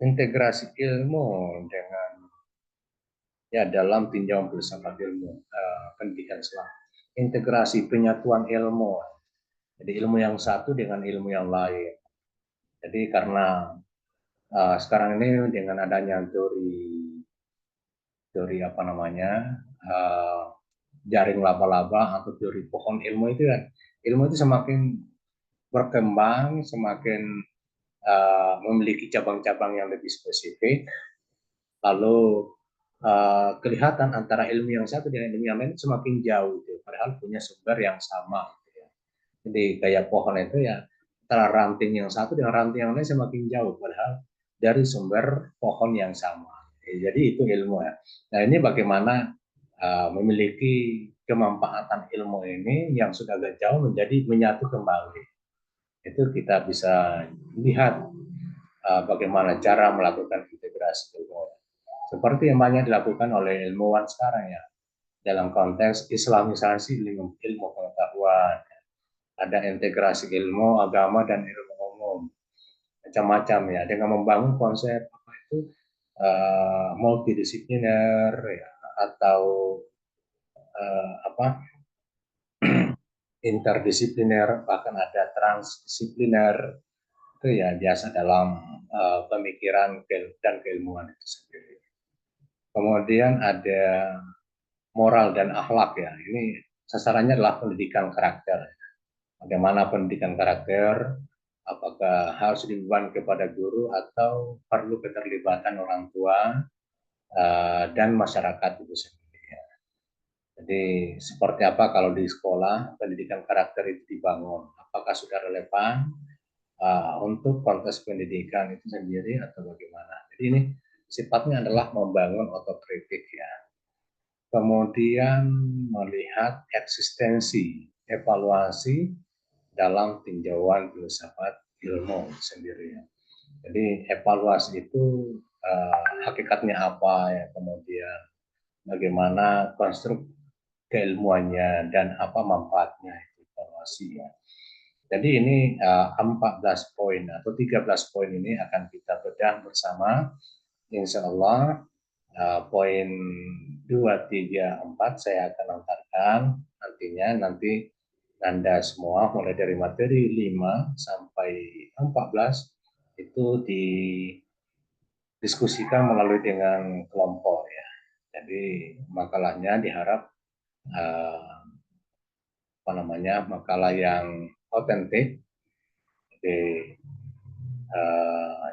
integrasi ilmu dengan ya dalam tinjauan filsafat ilmu pendidikan Islam. Integrasi penyatuan ilmu. Jadi ilmu yang satu dengan ilmu yang lain. Jadi karena sekarang ini dengan adanya teori apa namanya jaring laba-laba atau teori pohon ilmu itu kan, ilmu itu semakin berkembang, semakin memiliki cabang-cabang yang lebih spesifik, lalu kelihatan antara ilmu yang satu dengan ilmu yang lain semakin jauh, gitu. Padahal punya sumber yang sama. Gitu ya. Jadi kayak pohon itu ya, antara ranting yang satu dengan ranting yang lain semakin jauh, padahal dari sumber pohon yang sama. Jadi itu ilmu ya. Nah ini bagaimana memiliki kemanfaatan ilmu ini yang sudah agak jauh menjadi menyatu kembali. Itu kita bisa lihat bagaimana cara melakukan integrasi ilmu. Seperti yang banyak dilakukan oleh ilmuwan sekarang ya, dalam konteks islamisasi ilmu pengetahuan. Ada integrasi ilmu, agama, dan ilmu umum. Macam-macam ya, dengan membangun konsep apa itu multidisipliner ya, atau apa interdisipliner, bahkan ada transdisipliner. Itu ya biasa dalam pemikiran dan keilmuan itu sendiri. Kemudian ada moral dan akhlak ya. Ini sasarannya adalah pendidikan karakter. Bagaimana pendidikan karakter, apakah harus dibeban kepada guru atau perlu keterlibatan orang tua dan masyarakat itu sendiri. Jadi seperti apa kalau di sekolah pendidikan karakter itu dibangun? Apakah sudah relevan untuk konteks pendidikan itu sendiri atau bagaimana? Jadi ini sifatnya adalah membangun otokritik ya. Kemudian melihat eksistensi, evaluasi dalam tinjauan filsafat ilmu sendiri. Jadi evaluasi itu hakikatnya apa ya, kemudian bagaimana konstruk keilmuannya dan apa manfaatnya itu evaluasi ya. Jadi ini 14 poin atau 13 poin ini akan kita bedah bersama. Insya Allah poin 2, 3, 4 saya akan lontarkan nanti Anda semua mulai dari materi 5 sampai 14 itu didiskusikan melalui dengan kelompok ya. Jadi makalahnya diharap makalah yang otentik. Jadi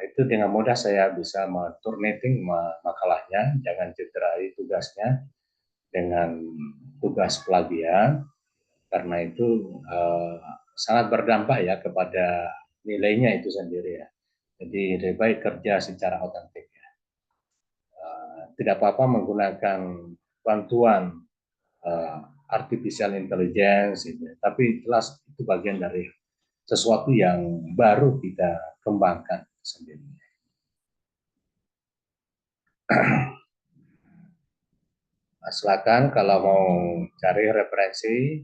itu dengan mudah saya bisa turniting makalahnya, jangan cederai tugasnya dengan tugas plagiat, karena itu sangat berdampak ya kepada nilainya itu sendiri ya. Jadi lebih baik kerja secara otentik ya. Tidak apa-apa menggunakan bantuan artificial intelligence, gitu. Tapi jelas itu bagian dari sesuatu yang baru kita kembangkan sendiri. Nah, silakan kalau mau cari referensi,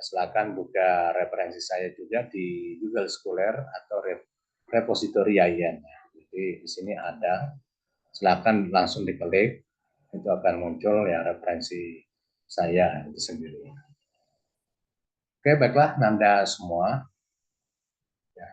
silakan buka referensi saya juga di Google Scholar atau repositori Yayan. Jadi di sini ada, silakan langsung diklik, itu akan muncul ya referensi saya itu sendiri. Oke, baiklah Nanda semua. Ya.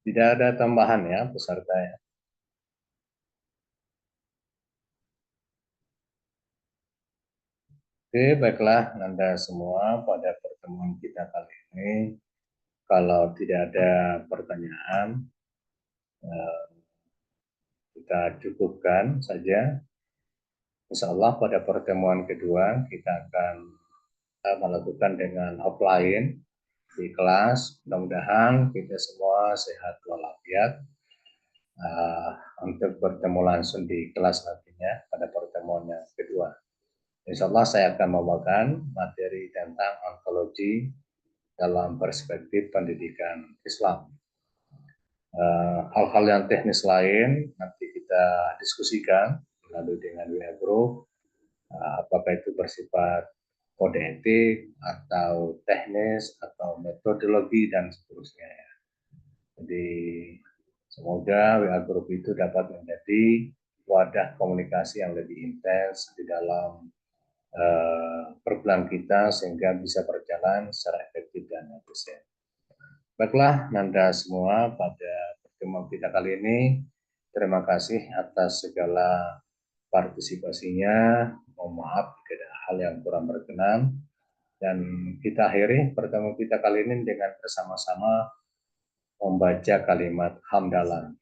Tidak ada tambahan ya peserta ya. Oke, baiklah Anda semua, pada pertemuan kita kali ini, kalau tidak ada pertanyaan, kita cukupkan saja. Insya Allah pada pertemuan kedua kita akan melakukan dengan offline di kelas. Mudah-mudahan kita semua sehat walafiat untuk bertemu langsung di kelas nantinya pada pertemuan yang kedua. Insya Allah saya akan membawakan materi tentang ontologi dalam perspektif pendidikan Islam. Hal-hal yang teknis lain nanti kita diskusikan melalui dengan WA Group, apakah itu bersifat kode etik atau teknis atau metodologi dan seterusnya. Jadi semoga WA Group itu dapat menjadi wadah komunikasi yang lebih intens di dalam perguruan kita sehingga bisa berjalan secara efektif dan efisien. Baiklah, Nanda semua, pada pertemuan kita kali ini, terima kasih atas segala partisipasinya. Mohon maaf jika ada hal yang kurang berkenan. Dan kita akhiri pertemuan kita kali ini dengan bersama-sama membaca kalimat hamdalah.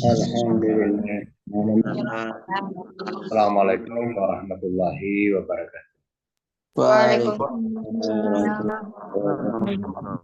Alhamdulillah. Assalamualaikum warahmatullahi wabarakatuh. Waalaikumsalam. Waalaikumsalam.